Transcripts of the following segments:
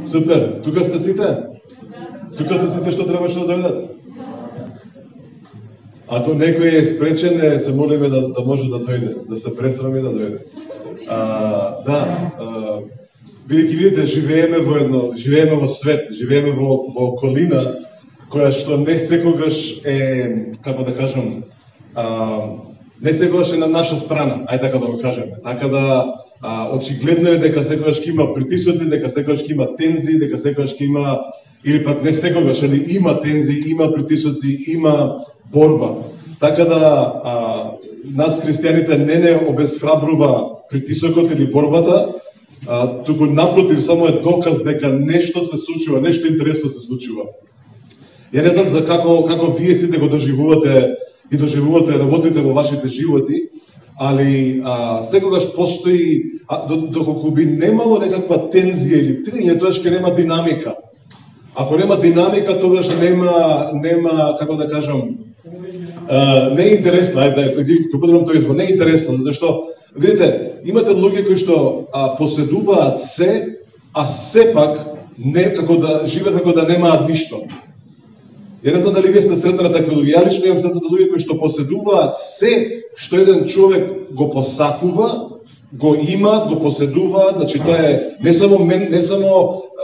Супер. Тука сте сите? Тука сте сите што требаше да дојдат? Ако некој е спречен, се молиме да може да дојде, да се пресрами да дојде. Бидејќи видите, живееме во свет, живееме во околина која што не секогаш е, како да кажам, не секогаш е на наша страна, ајде така да го кажеме. Така да очигледно е дека секогаш ќе има притисоци, дека секогаш ќе има тензии, дека секогаш ќе има, или пак не секогаш, али има тензии, има притисоци, има борба. Така да нас христијаните не обесхрабрува притисокот или борбата, туку напротив само е доказ дека нешто се случува, нешто интересно се случува. Ја не знам за како вие сите го доживувате и работите во вашите животи, али секогаш постои, доколку би немало некаква тензија или триње, тогаш ќе нема динамика. Ако нема динамика, тогаш нема, како да кажам, не е интересно, ќе потребам тој избор, не е интересно, затоа што, видите, имате луѓе кои што поседуваат се, а сепак не како да живеат како да немаат ништо. Ја не знам дали вие сте сретнали такви луѓе, ја лично имам сретнати луѓе кои што поседуваат се што еден човек го посакува, го имаат, го поседуваат, значи тоа е не само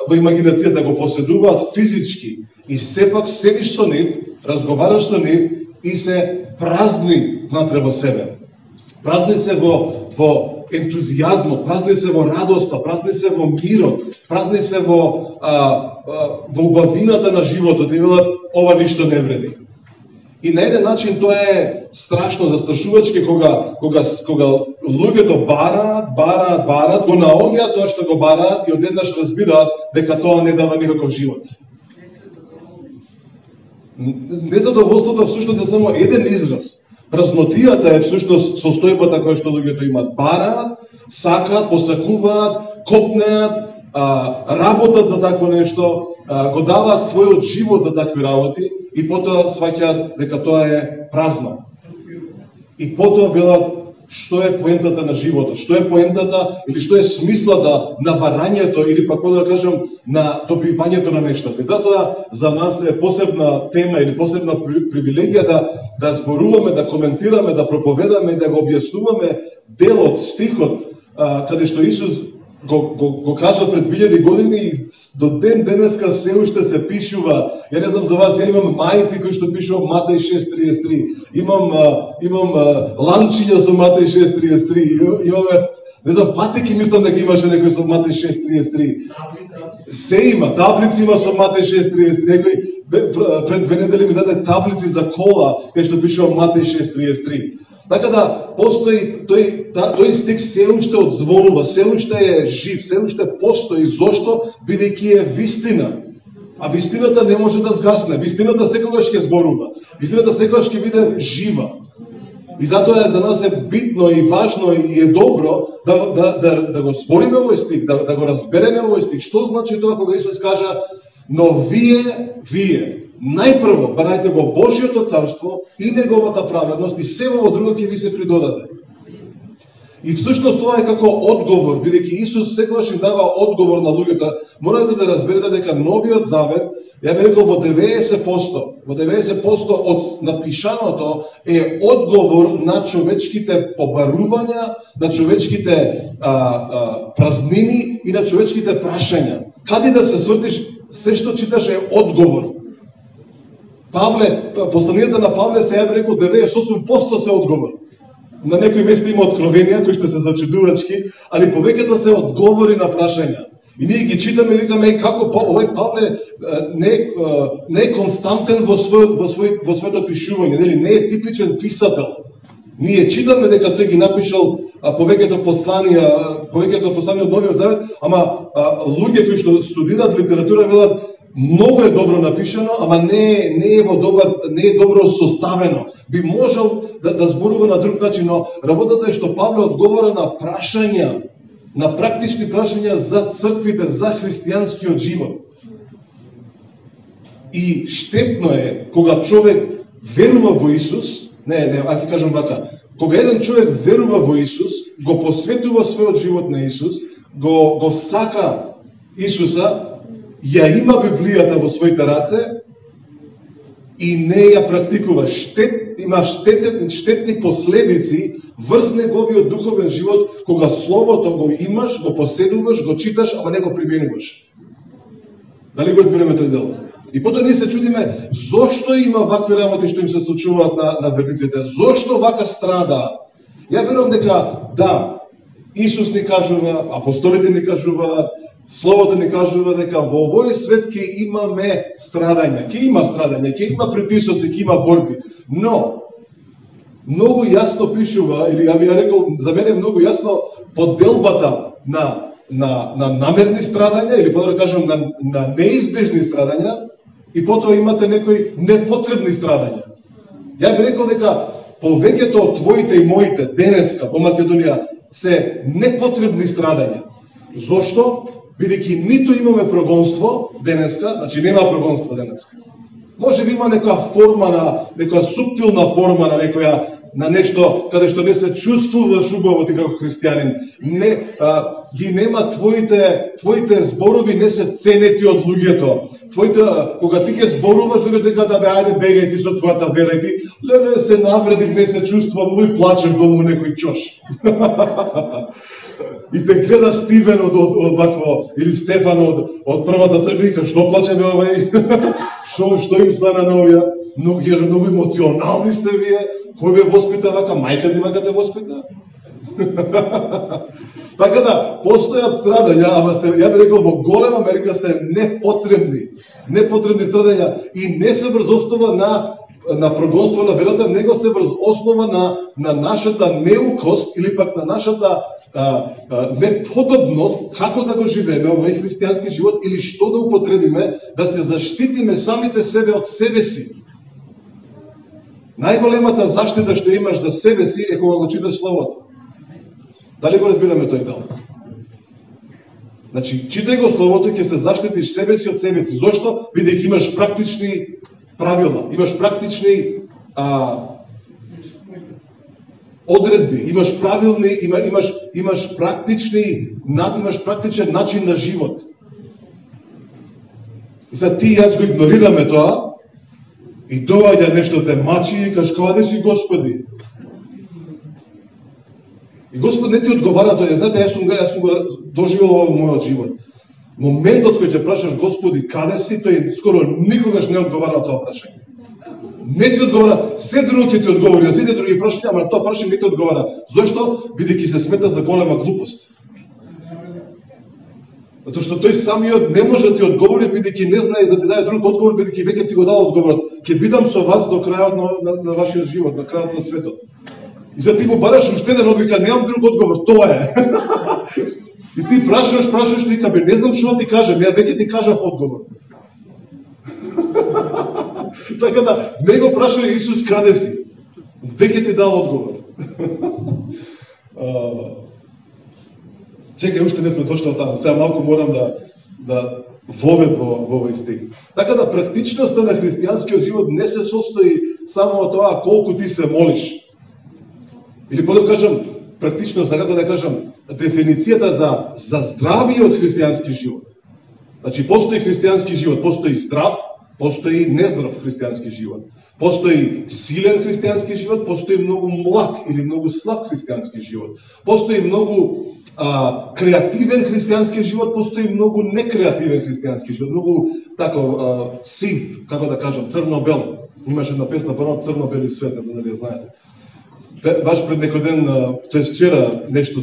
во имагинацијата, го поседуваат физички и сепак седиш со нив, разговараш со нив и се празни внатре во себе. Празни се во ентузијазмот, празни се во радоста, празни се во мирот, празни се во убавината на животот и велат ова ништо не вреди. И на еден начин тоа е страшно застрашувачки кога луѓето бараат, го наоѓаат тоа што го бараат и одеднаш разбираат дека тоа не дава никаков живот. Незадоволството всушност е само еден израз. Празнотијата е всушност состојбата која што луѓето имаат. Бараат, сакаат, посакуваат, копнеат, работат за такво нешто, го даваат својот живот за такви работи и потоа сваќаат дека тоа е празно. И потоа велат што е поентата на животот, што е поентата или што е смислата на барањето или пак да кажам на добивањето на нештата. И затоа за нас е посебна тема или посебна привилегија да зборуваме, да коментираме, да проповедаме и да го објаснуваме делот, стихот, каде што Исус го кажа пред 2000 години и до ден денеска се уште се пишува. Ја не знам за вас, ја имам мајци кои што пишува Матеј 6:33. Имам ланчиња со Матеј 6:33. Имаме, не знам, патеки мислам дека имаше некој со Матеј 6:33. Се има, таблици има со Матеј 6:33. Некој пред 2 недели ми даде таблици за кола кај што пишува Матеј 6:33. Така да постои тој стих се уште одзвонува, се уште е жив, се уште постои. Зошто? Бидејќи е вистина. А вистината не може да згасне. Вистината секогаш ќе зборува. Вистината секогаш ќе биде жива. И затоа за нас е битно и важно и е добро да го збориме овој стих, да го разбереме овој стих. Што значи тоа кога Исус кажа: но вие најпрво барајте го Божјото царство и неговата праведност и сево во друго ќе ви се придодаде. И всушност тоа е како одговор, бидејќи Исус секогаш им дава одговор на луѓето. Морате да разберете дека Новиот Завет, ја би рекол во 90% од напишаното е одговор на човечките побарувања, на човечките празнини и на човечките прашања. Каде да се свртиш, се што читаш е одговор. Посланијата на Павле се ја би рекол 98% се одговор. На некои места има откровенија кои што се зачудувачки, али повеќето се одговори на прашања. И ние ги читаме и викаме како овој Павле не е константен во своето пишување, нели не е типичен писател. Ние читаме дека тој ги напишал повеќето посланија од Новиот Завет, ама луѓе кои што студираат литература велат многу е добро напишано, ама не е добро составено. Би можел да зборува на друг начин, но работата е што Павле одговора на прашања, на практични прашања за црквите, за христијанскиот живот. И штетно е кога човек верува во Исус, ќе кажам вака, кога еден човек верува во Исус, го посветува својот живот на Исус, го сака Исуса, ја има Библијата во своите раце и не ја практикува, има штетни последици врз неговиот духовен живот, кога Словото го имаш, го поседуваш, го читаш, ама не го применуваш. Дали го разбираме тој дел? И потоа ние се чудиме, зошто има вакви работи што им се случуваат на верниците? Зошто вака страдаат? Ја верувам дека, да, Исус ни кажува, апостолите ни кажуваат, Словото ни кажува дека во овој свет ќе имаме страдања, ќе има страдања, ќе има притисоци, ќе има борби. Но, многу јасно пишува, или ја би ја рекол, за мене многу јасно поделбата на намерни страдања, или подобро кажам, на неизбежни страдања, и потоа имате некои непотребни страдања. Ја би рекол дека повеќето од твоите и моите денеска во Македонија се непотребни страдања. Зошто? Бидејќи ниту имаме прогонство денеска, значи нема прогонство денеска. Може би има некоја форма некоја суптилна форма на нешто каде што не се чувствуваш убаво ти како христијанин. Ги нема твоите зборови не се ценети од луѓето. Кога ти ќе зборуваш, луѓето дека да бе ајде бегај ти со твојата вера и ти леле се навредив, не се чувствувам, и плачеш долу некој ќош. И те гледа Стивен од вакво, или Стефан од првата црква и вика, што плаче бе овај? Што им стана на овие? Многу емоционални сте вие. Кој ве воспита вака? Мајка ти вака те воспита? Така да, постојат страдања, ама ја би рекол, во голема Америка се непотребни страдања и не се врз основа на прогонство на верата, него се врз основа на нашата неукост или пак на нашата неподобност како да го живееме овој христијански живот или што да употребиме да се заштитиме самите себе од себе си. Најголемата заштита што имаш за себе си е кога го читаш Словото. Дали го разбираме тој дел? Значи, читај го Словото и ќе се заштитиш себе си од себе си. Зошто? Бидејќи имаш практични правила, имаш практични одредби, имаш практичен начин на живот. И сега ти и јас го игнорираме тоа и доаѓа нешто те мачи и кажеш, каде си Господи? И Господ не ти одговара тоа. Знаете, јас сум го доживел во мојот живот. Моментот кој ќе прашаш Господи, каде си, тој скоро никогаш не одговара на тоа прашање. Не ти одговара, се друго ќе ти одговори, на сите други прашања, ама на тоа прашање не ти одговара. Зошто? Бидејќи се смета за голема глупост. Затоа што тој самиот не може да ти одговори, бидејќи не знае да ти даде друг одговор, бидејќи веќе ти го дал одговорот. Ќе бидам со вас до крајот на вашиот живот, на крајот на светот. И за ти му бараш уште еден одвика, немам друг одговор, тоа е. И ти прашаш, вика, бе, не знам што ти кажам, ја веќе ти кажав одговор. Така да, не го прашај Исус каде си. Веќе ти дал одговор. Чекај, уште не сме дошли од таму. Сега малку морам да вовед во овој стих. Така да, практичноста на христијанскиот живот не се состои само од тоа колку ти се молиш. Или подобро кажам, практичност, како да кажам, дефиницијата за здравиот христијански живот. Значи, постои христијански живот, постои здрав, постои нездрав христијански живот. Постои силен христијански живот, постои многу млад или многу слаб христијански живот. Постои многу креативен христијански живот, постои многу некреативен христијански живот, многу тако сив, како да кажам, црно-бел. Имаше една песна прво црно-бели свет, не знам дали ја знаете. Баш пред некој ден, тоест вчера, нешто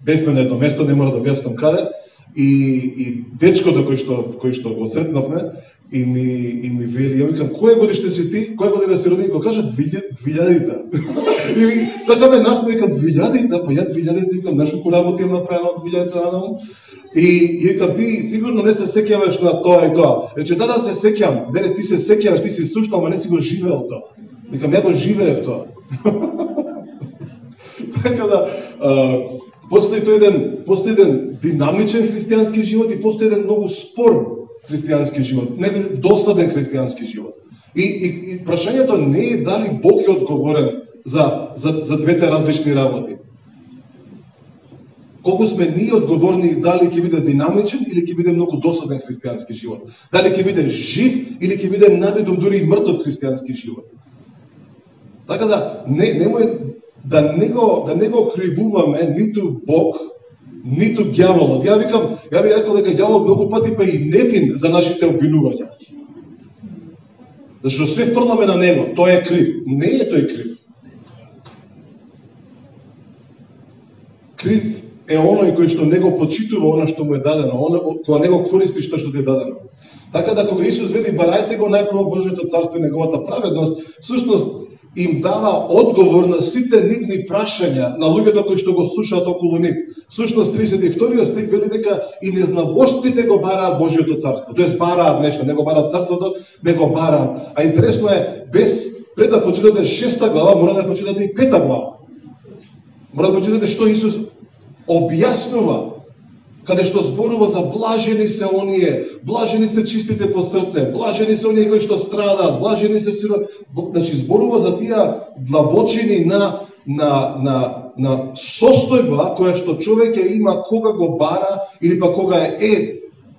бевме на едно место, не мора да објаснам каде, и дечкото кој што го сретнавме, и ми вели, ја викам, која годиште си ти, која година си роден, и го кажа 2000-та. И така ме насме, викам, 2000-та, па ја 2000-та, викам, знаеш колку работи имам направено од 2000-та надаму? И викам, ти сигурно не се сеќаваш на тоа и тоа. Рече, да се сеќам, не, ти се сеќаваш, ти си слушнал, ама не си го живеел тоа. Викам, ја го живеев тоа. Така да, постои еден динамичен христијански живот и постои еден многу спор христијански живот, не досаден христијански живот. И прашањето не е дали Бог е одговорен за двете различни работи. колку сме ние одговорни дали ќе биде динамичен или ќе биде многу досаден христијански живот. Дали ќе биде жив или ќе биде наведом дури и мртов христијански живот. Така да немој да не го кривуваме ниту Бог, ниту ѓаволот. Ја би рекол дека ѓаволот многу пати па и невин за нашите обвинувања. Зашто све фрламе на него, тој е крив. Не е тој крив. Крив е оној кој што не го почитува оно што му е дадено, кој не го користи што ти е дадено. Така да кога Исус вели барајте го најпрво Божјото царство и неговата праведност, всушност им дава одговор на сите нивни прашања на луѓето кои што го слушаат околу нив. Всушност 32 стих вели дека и незнабожците го бараат Божјото царство. Тоест бараат нешто, не го бараат царството, не го бараат. А интересно е, пред да почитате 6 глава, мора да почитате и 5 глава. Мора да почитате што Исус објаснува, каде што зборува за блажени се оние, блажени се чистите по срце, блажени се оние кои што страдаат, блажени се сиро... Значи зборува за тие длабочини на состојба која што човек ја има кога го бара или па кога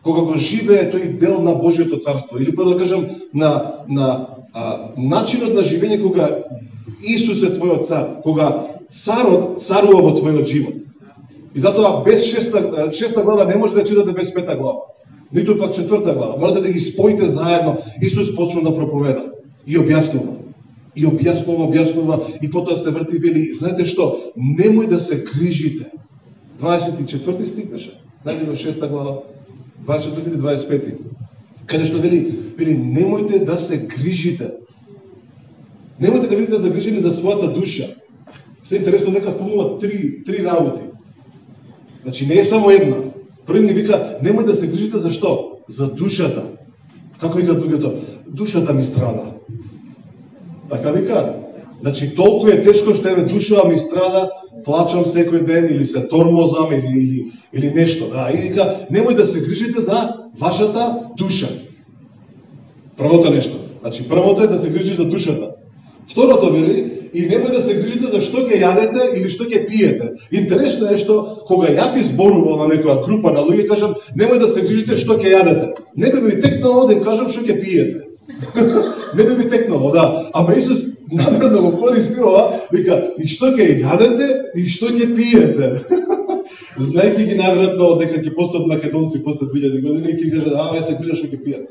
кога го живее тој дел на Божјото царство, или па да кажам на начинот на живење кога Исус е твојот цар, кога царот царува во твојот живот. И затоа без 6 глава не може да читате без 5 глава. Ниту пак 4 глава. Морате да ги споите заедно. Исус почна да проповеда и објаснува. И објаснува и потоа се врти и вели, знаете што, немој да се грижите. 24 стих беше. Најде во 6 глава, 24 или 25. Каде што вели, немојте да се грижите. Немојте да бидете загрижени за својата душа. Се интересно дека спомнува три работи. Значи не е само една. Први ни вика, немој да се грижите за што? За душата. Како викаат луѓето? Душата ми страда. Така вика. Значи толку е тешко што еве душава ми страда, плачам секој ден или се тормозам или нешто. Да, и вика, немој да се грижите за вашата душа. Првото нешто. Значи првото е да се грижи за душата. Второто вели, и немој да се грижите за што ќе јадете или што ќе пиете. Интересно е што кога ја би зборувал на некоја група на луѓе, кажам, немој да се грижите што ќе јадете. Не би ми текнало да им кажам што ќе пиете. Не би ми текнало, да. Ама Исус намерно го користи ова, вика, и што ќе јадете и што ќе пиете. Знаејќи ги најверојатно дека ќе постат македонци после 2000 години и ќе кажат, ја се грижа што ќе пиете.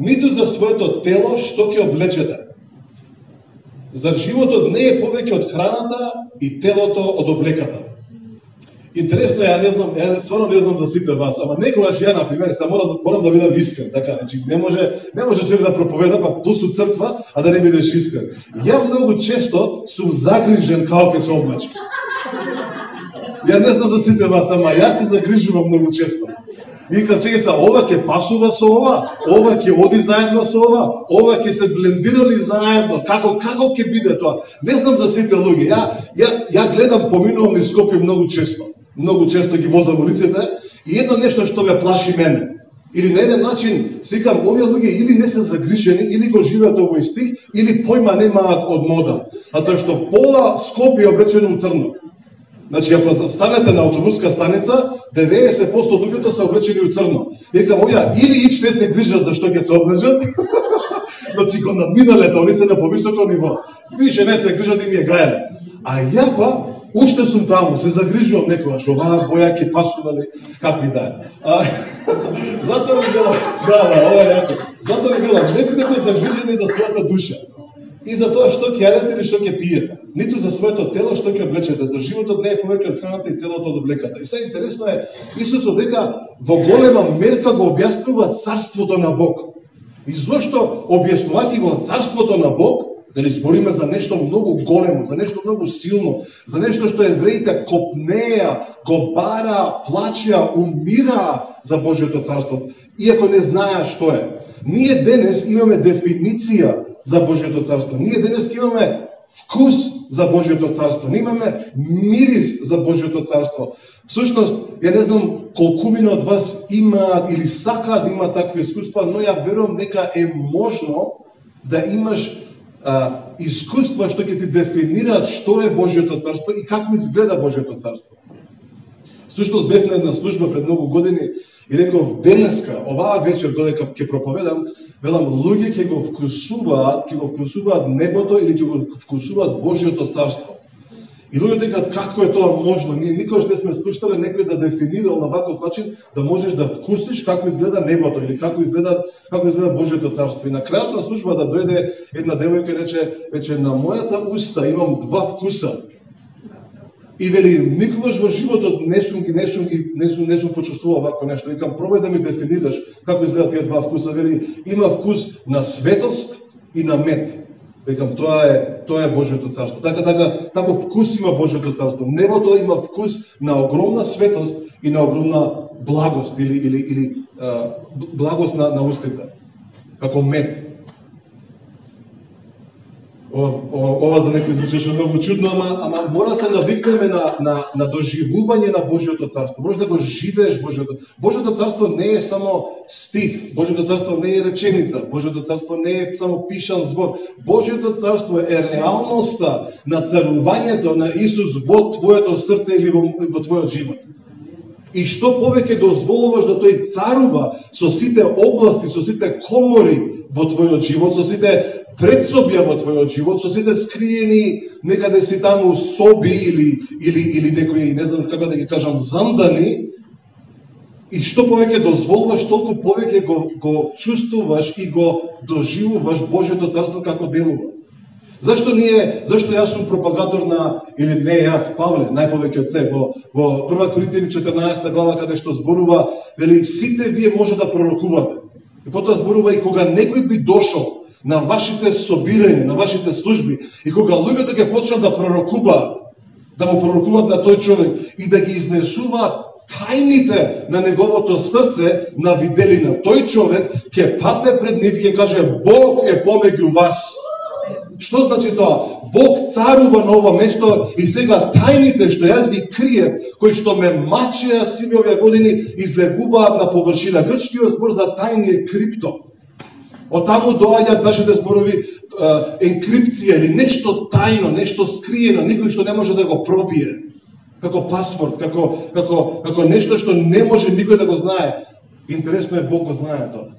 Ниту за своето тело што ќе облечете. Зар животот не е повеќе од храната и телото од облеката. Интересно е, ја стварно не знам за сите вас, ама некогаш ја, например, морам да бидам искрен, така, значи не може човек да проповеда, па плюс црква, а да не бидеш искрен. Ја многу често сум загрижен како ќе се облечам. Ја не знам за сите вас, ама јас се загрижувам многу често. И кажа, чекај се, ова ќе пасува со ова ќе оди заедно со ова ќе се блендирали заедно, како ќе биде тоа. Не знам за сите луѓе. Ја гледам, поминувам низ Скопје многу често ги возам улиците и едно нешто што ме плаши мене. Или на еден начин сикам, овие луѓе или не се загрижени, или го живеат овој стих, или појма немаат од мода. А тоа што пола Скопје е облечено у црно. Значи, ако станете на автобуска станица, 90% луѓето се облечени у црно. Екам, овие или ич не се грижат за што ќе се облечат, значи го надминале, они се на повисоко ниво. Више не се грижат и ми е гајле. А ја па, уште сум таму, се загрижувам некогаш, оваа боја ќе пасували, како и да е. Затоа ви гледам, ова е јако. Затоа ви гледам, не бидете загрижени за својата душа. И за тоа што ќе јадете или што ќе пиете. Ниту за своето тело што ќе облечете. За животот не е повеќе од храната и телото од облеката. И сега интересно е, Исус дека во голема мерка го објаснува царството на Бог. И зошто објаснувајќи го царството на Бог, нели збориме за нешто многу големо, за нешто многу силно, за нешто што евреите копнеа, го бара, плачеа, умираа за Божјото царство, иако не знаеа што е. Ние денес имаме дефиниција за Божјото царство. Ние денес имаме вкус за Божјото царство. Ние имаме мирис за Божјото царство. Всушност, ја не знам колкумина од вас имаат или сакаат да имаат такви искуства, но ја верувам дека е можно да имаш искуства што ќе ти дефинираат што е Божјото царство и како изгледа Божјото царство. Всушност бев на една служба пред многу години и реков денеска, оваа вечер додека ќе проповедам, велам луѓе ќе го вкусуваат небото или ќе го вкусуваат Божјото царство. И луѓето кажат како е тоа можно? Ние никогаш не сме слушнале некој да дефинирал на ваков начин да можеш да вкусиш како изгледа небото или како изгледа Божјото царство. И на крајот на службата дојде една девојка и рече на мојата уста имам два вкуса. И вели никогаш во животот не сум почувствувал вакво нешто. Викам пробај да ми дефинираш како изгледа тие два вкуса. Вели има вкус на светост и на мед. Викам, тоа е Божјото царство. Така вкус има Божјото царство. Небото има вкус на огромна светост и на огромна благост или благост на устите. Како мед. Ова за некој звучеше многу чудно, ама мора се навикнеме на доживување на Божјото царство. Може да го живееш Божјото. Божјото царство не е само стих, Божјото царство не е реченица, Божјото царство не е само пишан збор. Божјото царство е реалноста на царувањето на Исус во твоето срце или во твојот живот. И што повеќе дозволуваш да тој царува со сите области, со сите комори во твојот живот, со сите предсобја во твојот живот, со сите скриени некаде си таму соби или некои, не знам како да ги кажам, зандани, и што повеќе дозволуваш, толку повеќе го чувствуваш и го доживуваш Божјото царство како делува. Зашто јас сум пропагатор на, или не јас, Павле, најповеќе од се, во 1 Коринтијани 14 глава, каде што зборува, вели, сите вие може да пророкувате. И потоа зборува и кога некој би дошол на вашите собирања, на вашите служби, и кога луѓето ќе почнат да пророкуваат, да му пророкуваат на тој човек и да ги изнесуваат тајните на неговото срце на виделина, тој човек ќе падне пред нив и ќе каже Бог е помеѓу вас. Што значи тоа? Бог царува на ова место и сега тајните што јас ги крием, кои што ме мачеа сите овие години, излегуваат на површина. Грчкиот збор за тајни е крипто. Од таму доаѓаат нашите зборови енкрипција или нешто тајно, нешто скриено, никој што не може да го пробие. Како пасворд, како нешто што не може никој да го знае. Интересно е Бог го знае тоа.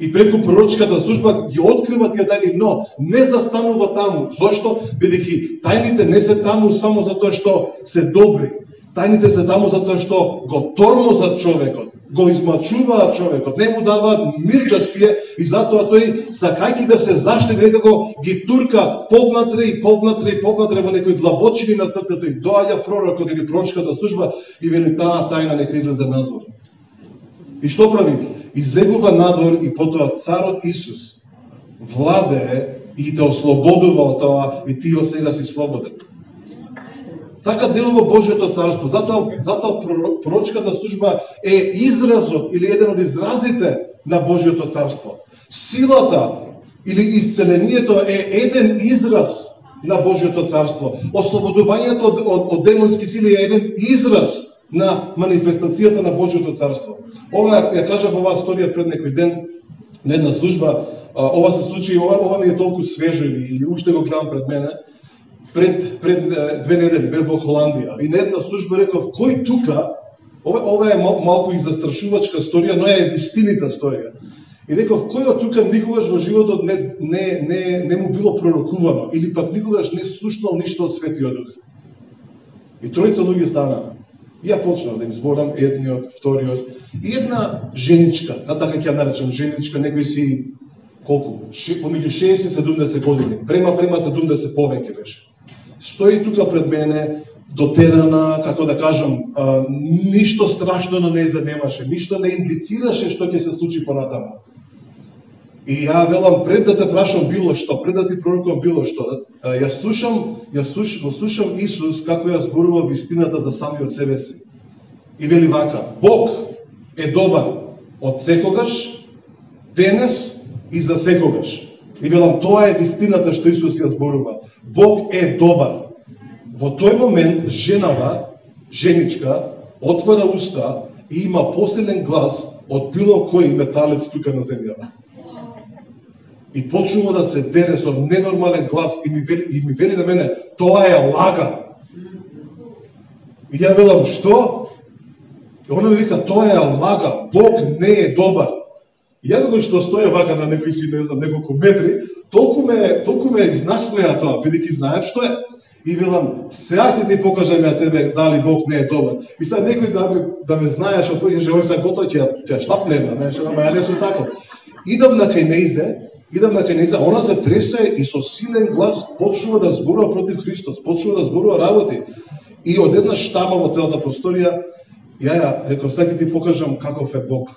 И преку пророчката служба ги открива тие тајни, но не застанува таму. Зошто? Бидејќи тајните не се таму само затоа што се добри. Тајните се таму затоа што го тормозат човекот, го измачуваат човекот, не му даваат мир да спие и затоа тој, сакајќи да се заштити, некако ги турка повнатре и повнатре во некои длабочини на срцето и доаѓа пророкот или пророчката служба и вели таа тајна нека излезе надвор. И што прави? Излегува надвор и потоа царот Исус владее и те ослободува од тоа и ти од сега си слободен. Така делува Божјото царство. Затоа пророчката служба е изразот или еден од изразите на Божјото царство. Силата или исцелението е еден израз на Божјото царство. Ослободувањето од демонски сили е еден израз на манифестацијата на Божјото царство. Ова ја кажав оваа историја пред некој ден на една служба. Ова се случи, ова ми е толку свежо или уште го гледам пред мене. Пред 2 недели бев во Холандија и на една служба реков кој тука, ова е малку и застрашувачка историја, но е вистинита историја. И реков кој од тука никогаш во животот не му било пророкувано или пак никогаш не слушнал ништо од Светиот Дух. И тројца луѓе станаа. И ја почнав да им зборам едниот, вториот и една женичка, така ќе ја наречам женичка, некој си колку, помеѓу 60-70 години, према 70 повеќе беше. Стои тука пред мене, дотерана, како да кажам, ништо страшно на неја немаше, ништо не индицираше што ќе се случи понатаму. И ја велам, пред да те прашам било што, пред да ти пророкувам било што, ја слушам Исус како ја зборува вистината за самиот себе си. И вели вака, Бог е добар од секогаш, денес и за секогаш. И велам, тоа е вистината што Исус ја зборува. Бог е добар. Во тој момент женичка, отвара уста и има посилен глас од било кој металец тука на земјата. И почнува да се дере со ненормален глас и ми вели на мене, тоа е лага. И ја велам, што? Она ми вика, тоа е лага, Бог не е добар. И ја додека што стоја вака на некои си, не знам, неколку метри, толку ме изнасмеа тоа, бидејќи знаев што е. И велам, сега ќе ти покажам ја тебе дали Бог не е добар. И сега некој да ме знаеш, од тој живој се готој, ќе шлапне една, знаеш, ама ја не сум таков. Идам на кај нејзе, она се тресе и со силен глас почнува да зборува против Христос, почнува да зборува работи. И одеднаш тама во целата просторија, ја реков, сега ќе ти покажам каков е Бог.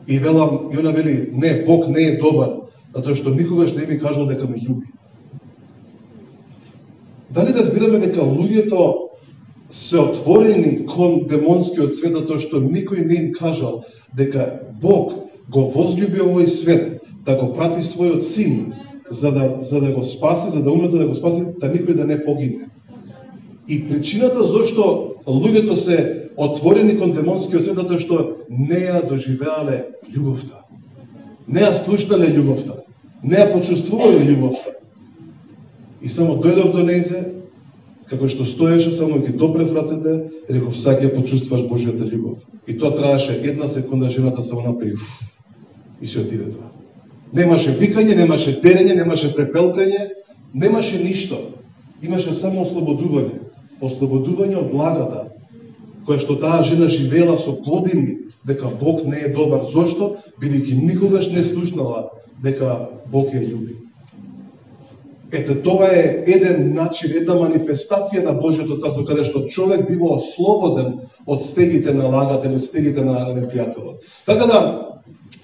И велам, и она вели, не, Бог не е добар, затоа што никогаш не ми кажал дека ме љуби. Дали разбираме дека луѓето се отворени кон демонскиот свет, затоа што никој не им кажал дека Бог го возлюби овој свет, да го прати својот син, за да го спаси, за да умре, за да го спаси, да никој да не погине. И причината зашто луѓето се отворени кон демонскиот свет, затоа што не ја доживеале љубовта. Не ја слушнале љубовта. Не ја почувствувале љубовта. И само дојдов до нејзе, како што стоеше, само ги допрев рацете, реков, сега ќе почувствуваш Божјата љубов. И тоа траеше една секунда, жената само направи и се отиде тоа. Немаше викање, немаше дерење, немаше препелкање, немаше ништо. Имаше само ослободување. Ослободување од лагата, која што таа жена живеела со години, дека Бог не е добар. Зошто? Бидејќи никогаш не слушнала дека Бог ја љуби. Ете, това е еден начин, една манифестација на Божјото царство, каде што човек бива ослободен од стегите на лагата или од стегите на непријателот. Така да,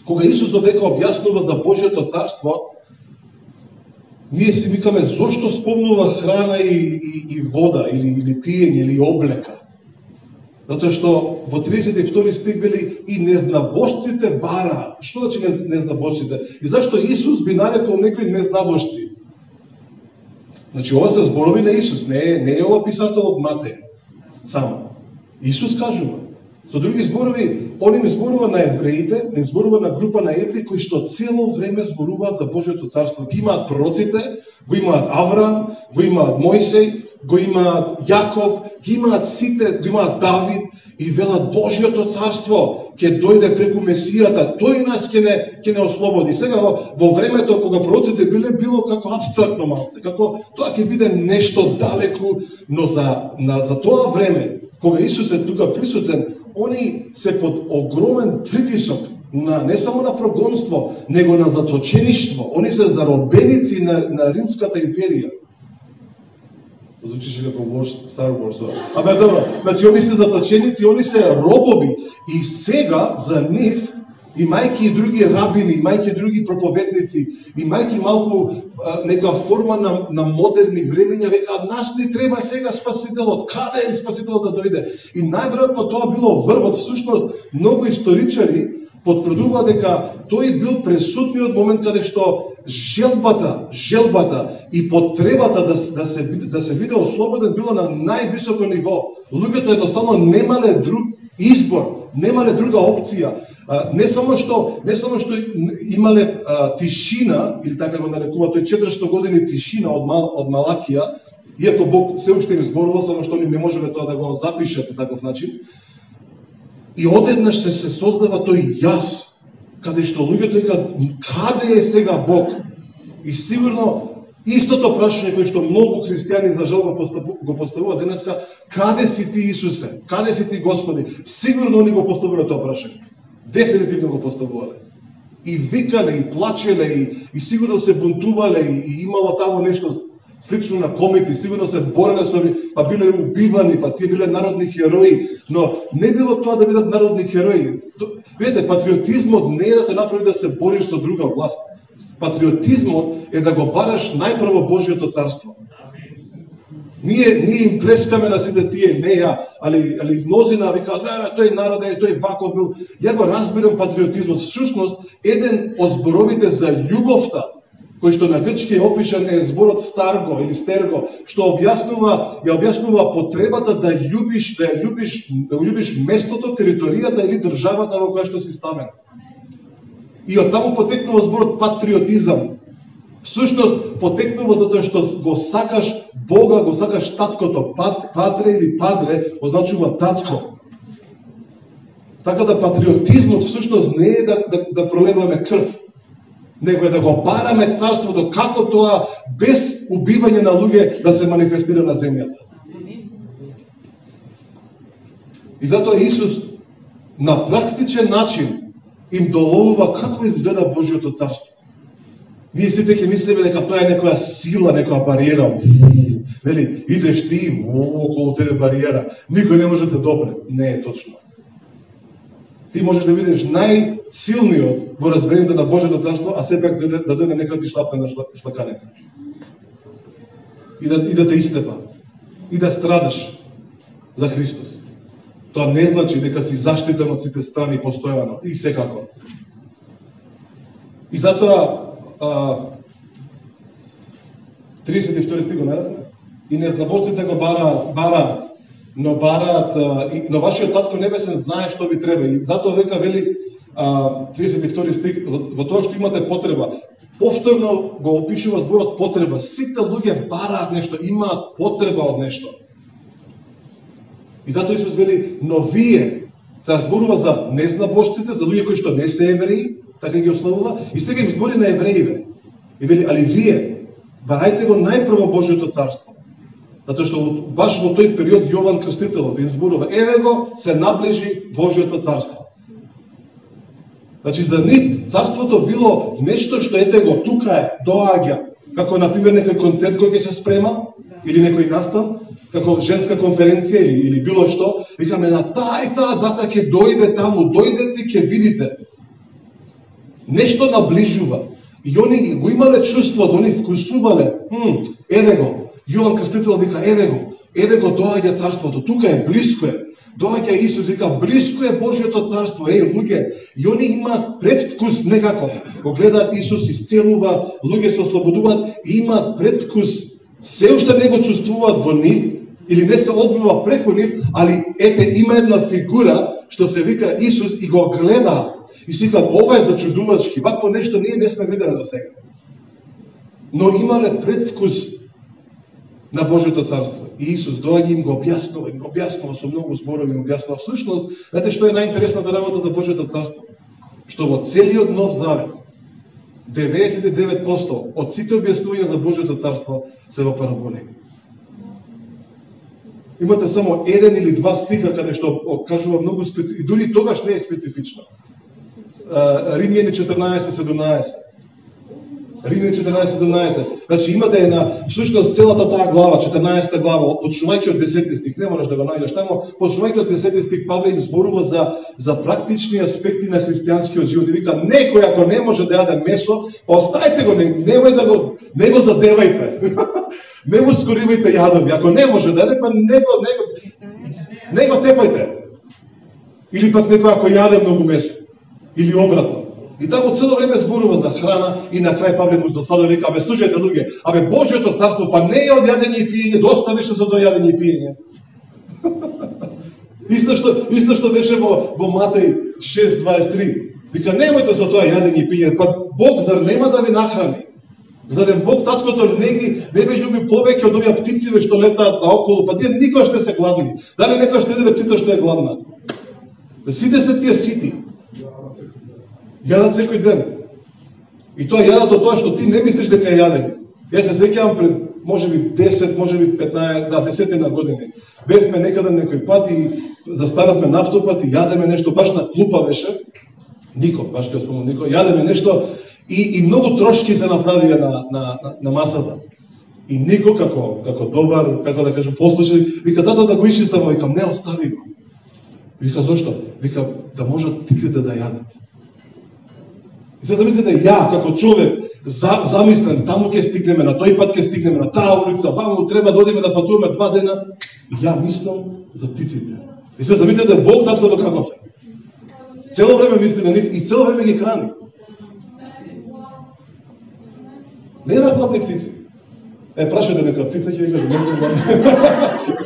кога Исус одека објаснува за Божјото царство, ние си викаме зошто спомнува храна и вода, или пиење, или облека. Затоа што во 32 стих вели и незнабожците бараат. Што значи незнабожците? И зашто Исус би нарекол некои незнабожци? Значи, ова се зборови на Исус, не е ова писател од Матеј само. Исус кажува. Со други зборови, он им зборува на евреите, не зборува на група на евреи кои што цело време зборуваат за Божјото царство. Ги имаат пророците, го имаат Авраам, го имаат Мојсей, го имаат Јаков, ги имаат сите, го имаат Давид и велат Божјото царство ќе дојде преку Месијата, тој нас ќе не ослободи. Сега во времето кога пророците било како апстрактно малце, како тоа ќе биде нешто далеку, но за тоа време кога Исус е тука присутен, они се под огромен притисок не само на прогонство, него на заточеништво. Они се заробеници на Римската империја. Звучише како Star Wars. Абе, добро, значи они се заточеници, они се робови и сега за нив, имајќи и други рабини, имајќи други проповедници, имајќи малку некоја форма на модерни времења, векаат нас ни треба сега спасителот, каде е спасителот да дојде? И најверојатно тоа било врвот, всушност многу историчари потврдуваат дека тој бил пресудниот момент каде што желбата и потребата да се биде ослободен била на највисоко ниво. Луѓето едноставно немале друг избор, немале друга опција. Не само што имале тишина, или така го нарекува тој 400 години тишина од Малакија, иако Бог се уште им зборувал, само што они не можеле тоа да го запишат на таков начин. И одеднаш се создава тој јас, каде што луѓето викаат, каде е сега Бог? И сигурно истото прашање кој што многу христијани за жал го поставуваат денеска, каде си ти Исусе? Каде си ти Господи? Сигурно они го поставувале тоа прашање. Дефинитивно го поставувале. И викале, и плачеле, и сигурно се бунтувале, и имало тамо нешто слично на комити, сигурно се бореле со овие, па биле убивани, па тие биле народни херои, но не било тоа да бидат народни херои. Видите, патриотизмот не е да те направи да се бориш со друга власт. Патриотизмот е да го бараш најпрво Божјото царство. Ние им плескаме на сите тие, не ја, али мнозина викаат, тој народ е, тој ваков бил. Ја го разбирам патриотизмот. Всушност, еден од зборовите за љубовта, кој што на грчки е опишан е зборот старго или стерго, што објаснува потребата да љубиш местото, територијата или државата во која што си ставен. И од таму потекнува зборот патриотизам. Всушност потекнува затоа што го сакаш Бога, го сакаш таткото. Патре или падре означува татко. Така да патриотизмот всушност не е да пролеваме крв, него е да го бараме царството, како тоа без убивање на луѓе да се манифестира на земјата. И затоа Исус на практичен начин им доловува како изгледа Божјото царство. Ние сите ќе мислиме дека тоа е некоја сила, некоја бариера. Вели, идеш ти, околу тебе бариера, никој не може да те допре. Не е точно. Ти можеш да видиш најсилниот во разбирањето на Божјото царство, а сепак да дојде некој ти шлапне на шлаканица. И да те истепа. И да страдаш за Христос. Тоа не значи дека си заштитен од сите страни постојано и секако. И затоа 32 стих го најдавме. И незнабожците го бараат, но вашиот татко небесен знае што ви треба. И затоа дека вели 32 стих, во тоа што имате потреба. Повторно го опишува зборот потреба. Сите луѓе бараат нешто, имаат потреба од нешто. И затоа Исус вели, но вие, се зборува за незнабожците, за луѓе кои што не се евреи, така ги основува, и сега им збори на евреиве. И вели, али вие, барајте го најпрво Божјото царство. Затоа што баш во тој период Јован Крстителот им зборува, еве го се наближи Божјото царство. Значи за нив царството било нешто што ете го тука е, доаѓа, како например некој концерт кој ќе се спрема или некој настан, како женска конференција или било што, викаме на таа и таа дата ќе дојде таму, дојдете ќе видите. Нешто наближува. И они го имале чувството, они вкусувале, еве го, Јован Крстителот вика, еве го доаѓа царството, тука е, блиско е. Доаѓа Исус, вика, блиско е Божјото царство, луѓе, и они имаат предвкус некако. Го гледаат Исус, исцелува, луѓе се ослободуваат и имаат предвкус. Се уште не го чувствуваат во нив, или не се одбива преку нив, али ете има една фигура, што се вика Исус и го гледаат. И си кажат, ова е зачудувачки, вакво нешто ние не сме виделе до сега. Но имале предвкус на Божјото царство. И Исус доаѓа им го објаснува со многу зборови, им објаснува. Всушност, знаете што е најинтересната работа за Божјото царство? Што во целиот Нов Завет, 99% од сите објаснувања за Божјото царство се во параболи. Имате само еден или два стиха каде што кажува многу специфично, и дури тогаш не е специфично. Римјани 14:17. Римјани 14:17. Значи имате една, всушност целата таа глава, 14 глава, почнувајќи од 10 стих, не мораш да го најдеш тамо, почнувајќи од 10 стих, Павле им зборува за практични аспекти на христијанскиот живот. И вика, некој ако не може да јаде месо, оставете го, немој да го, не го задевајте. Не му скоривајте јадови. Ако не може да јаде, па не го тепајте. Или пак некој ако јаде многу месо. Или обратно. И таму цело време зборува за храна и на крај Павле му досада вика, абе слушајте луѓе, абе Божјото царство па не е од јадење и пиење, доста више за јадење и пиење. Исто што беше во Матеј 6:23. Вика, немојте за тоа јадење и пиење, па Бог зар нема да ви нахрани? Зарем Бог таткото не ви љуби повеќе од овие птици што летаат наоколу, па тие никогаш не се гладни. Дали некојаш ще иде птица што е гладна? Сите се тие сити. Јадат секој ден. И тоа јадат од тоа што ти не мислиш дека е јадење. Јас се сеќавам пред можеби 10, можеби 15, 10 години. Бевме некаде некој пат и застанавме на автопат и јадеме нешто, баш на клупа беше. Нико, баш ќе спомнам Нико, јадеме нешто и многу трошки се направија на масата. И Нико како добар, како да кажем, послушник, вика, тато да го исчистам, викам, не, остави го. Вика, зошто? Вика, да можат птиците да јадат. И се замислите, ја, како човек, замислен, таму ќе стигнеме, на тој пат ќе стигнеме, на таа улица, ваму треба да одиме да патуваме 2 дена, и ја мислам за птиците. И се замислите, Бог таткото каков е. Цело време мисли на нив и цело време ги храни. Нема гладни птици. Прашајте нека птица ќе ви кажа, не знам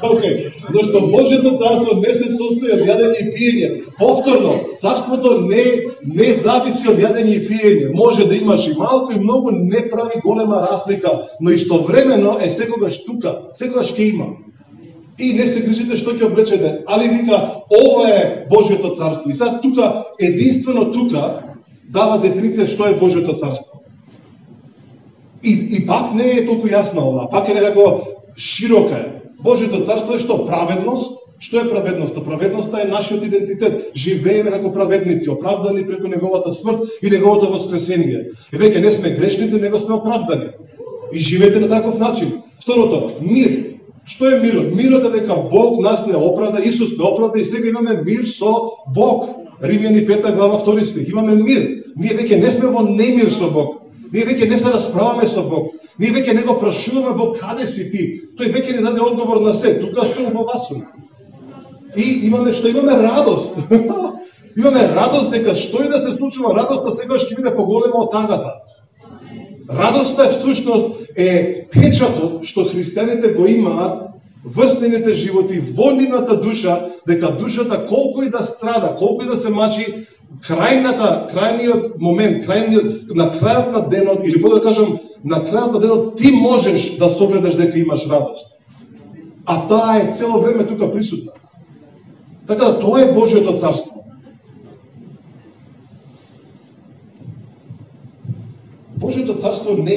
Океј, зашто Божјото царство не се состои од јадење и пиење. Повторно, царството не зависи од јадење и пиење. Може да имаш и малку и многу, не прави голема разлика, но истовремено е секогаш тука, секогаш ќе има. И не се грижите што ќе облечете, али вика, ова е Божјото царство. И сега тука, единствено тука, дава дефиниција што е Божјото царство. И пак не е толку јасна ова, пак е некако широка е. Божјото царство е што? Праведност. Што е праведноста? Праведноста е нашиот идентитет. Живееме како праведници, оправдани преку неговата смрт и неговото воскресение. И веќе не сме грешници, него сме оправдани. И живеете на таков начин. Второто, мир. Што е мирот? Мирот е дека Бог нас не оправда, Исус не оправда и сега имаме мир со Бог. Римјани 5 глава 2 стих. Имаме мир. Ние веќе не сме во немир со Бог. Ние веќе не се расправаме со Бог. Ние веќе не го прашуваме Бог, каде си ти? Тој веќе ни даде одговор на се. Тука сум, во вас сум. И имаме што? Имаме радост. Имаме радост дека што и да се случува, радоста секогаш ќе биде поголема од тагата. Радоста всушност е печатот што христијаните го имаат врз нивните животи, во нивната душа, дека душата колку и да страда, колку и да се мачи, крајниот момент, на крајот на денот, или по да кажам, на крајот на денот ти можеш да согледаш дека имаш радост. А таа е цело време тука присутна. Така да тоа е Божјото царство. Божјото царство не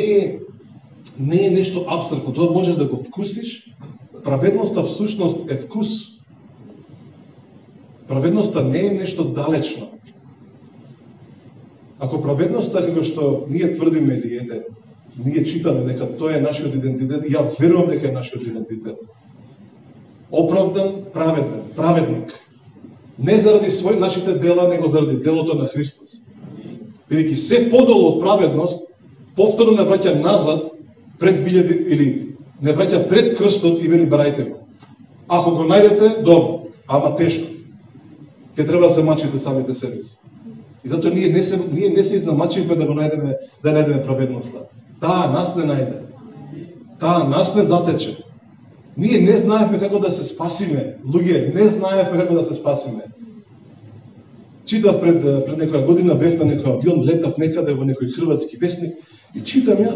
е нешто апстрактно, тоа можеш да го вкусиш. Праведноста всушност е вкус. Праведноста не е нешто далечно. Ако праведноста, како што ние тврдиме или ние читаме дека тоа е нашиот идентитет, ја верувам дека е нашиот идентитет. Оправдан, праведен, праведник. Не заради нашите дела, него заради делото на Христос. Бидејќи се подолу од праведност, повторно не враќа назад пред 2000 или не враќа пред крстот и вели барајте го. Ако го најдете, добро, ама тешко. Ке треба да се мачите самите себе си. И затоа ние не се изнамачивме да најдеме праведноста. Таа нас не најде. Таа нас не затече. Ние не знаевме како да се спасиме. Луѓе, не знаевме како да се спасиме. Читав пред некоја година, бев на некој авион, летав некаде во некој хрватски весник и читам ја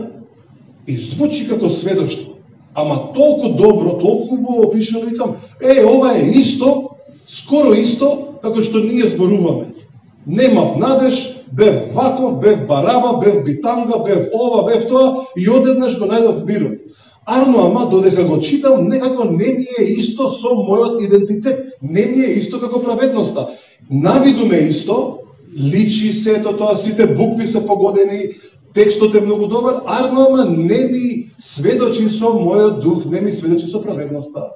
и звучи како сведоштво. Ама толку добро, толку убаво пишано, викам, ова е исто, скоро исто, како што ние зборуваме. Немав надеж, бев ваков, бев бараба, бев битанга, бев ова, бев тоа и одеднаш го најдов мирот. Арно, ама додека го читам, некако не ми е исто со мојот идентитет, не ми е исто како праведноста. Навидуме исто, личи сето тоа, сите букви се погодени, текстот е многу добар, арно, ама не ми сведочи со мојот дух, не ми сведочи со праведноста.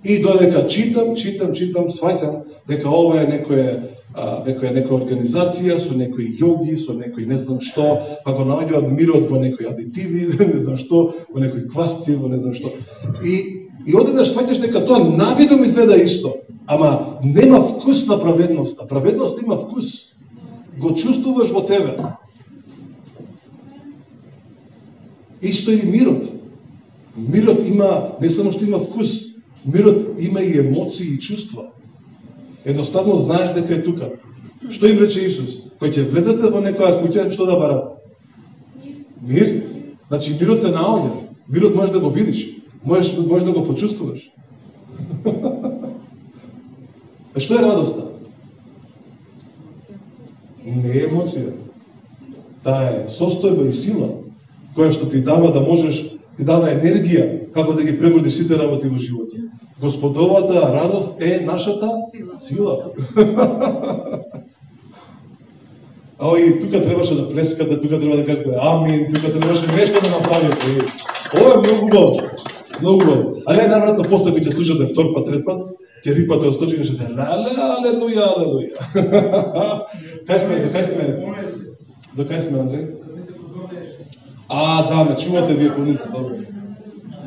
И додека читам, сваќам дека ова е некоја организација со некои јоги, со некои не знам што, па го наоѓаат мирот во некои адитиви, не знам што, во некои квасци, во не знам што. И одеднаш сваќаш дека тоа навидом изгледа исто, ама нема вкус на праведноста. Праведност има вкус. Го чувствуваш во тебе. Исто и мирот. Мирот има, не само што има вкус, мирот има и емоции и чувства. Едноставно знаеш дека е тука. Што им рече Исус? Кој ќе влезете во некоја куќа, што да барате? Мир. Значи мирот се наоѓа. Мирот можеш да го видиш. Можеш да го почувствуваш. Што е радоста? Не е емоција. Таа е состојба и сила, која што ти дава да можеш, ти дава енергија како да ги пребордиш сите работи во животот. Господовата радост е нашата сила. И тука требаше да плескате, тука треба да кажете амин, тука требаше нешто да направите. Ова е многу убаво. Многу убаво. Але најверојатно после кога ќе слушате втор пат, трет пат, ќе рипате од сточи и кажете алелуја, алелуја. Кај сме? До кај сме, Андреј? Да, ме чувате вие полница, добро.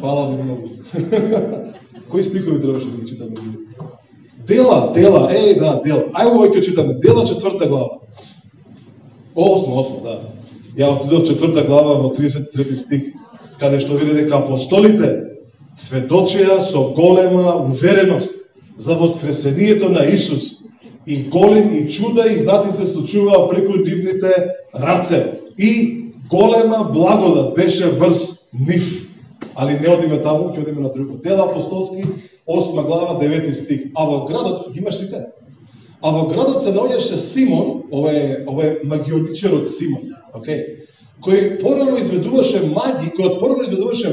Фала ви многу. Кои стихови требаше да ги читаме? Дела, дела. Ајде овој ќе читаме. Дела 4 глава. 8, да. Ја отидов 4 глава во 33 стих, каде што вели дека апостолите сведочеа со голема увереност за воскресението на Исус и големи чуда и знаци се случуваа преку нивните раце и голема благодат беше врз нив. Али не одиме таму, ќе одиме на друго. Дела апостолски, 8 глава, 9 стих. А во градот, ги имаш сите? А во градот се наоѓаше Симон, овој магионичарот Симон, кој порано изведуваше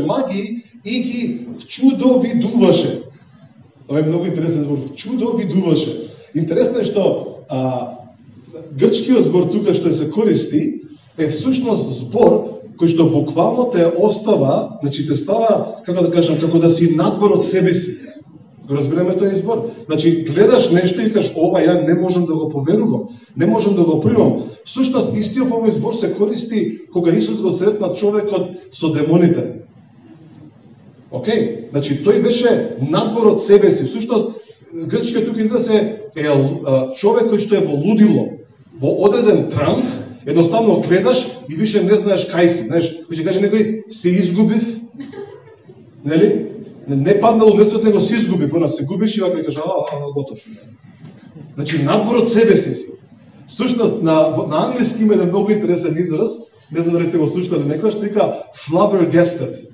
магии, и ги вчудовидуваше. Ова е многу интересен збор, вчудовидуваше. Интересно е што грчкиот збор тука што се користи е всушност збор кој што буквално те остава, значи те става, како да кажам, како да си надвор од себе си. Разбираме тој збор. Значи гледаш нешто и кажеш ова ја не можам да го поверувам, не можам да го примам. Всушност истиот овој збор се користи кога Исус го сретна човекот со демоните. Значи тој беше надвор од себе си. Всушност грчкиот тука израз е човек кој што е во лудило, во одреден транс. Едноставно гледаш и више не знаеш кај си. Знаеш, ќе каже некој, се изгубив. Нели? Не паднало несвест, него се изгубив. Она се губиш и вака и каже, готов. Значи, надвор од себе си. Всушност, на англиски има еден многу интересен израз, не знам дали сте го слушали некојаш, се вика flabbergasted.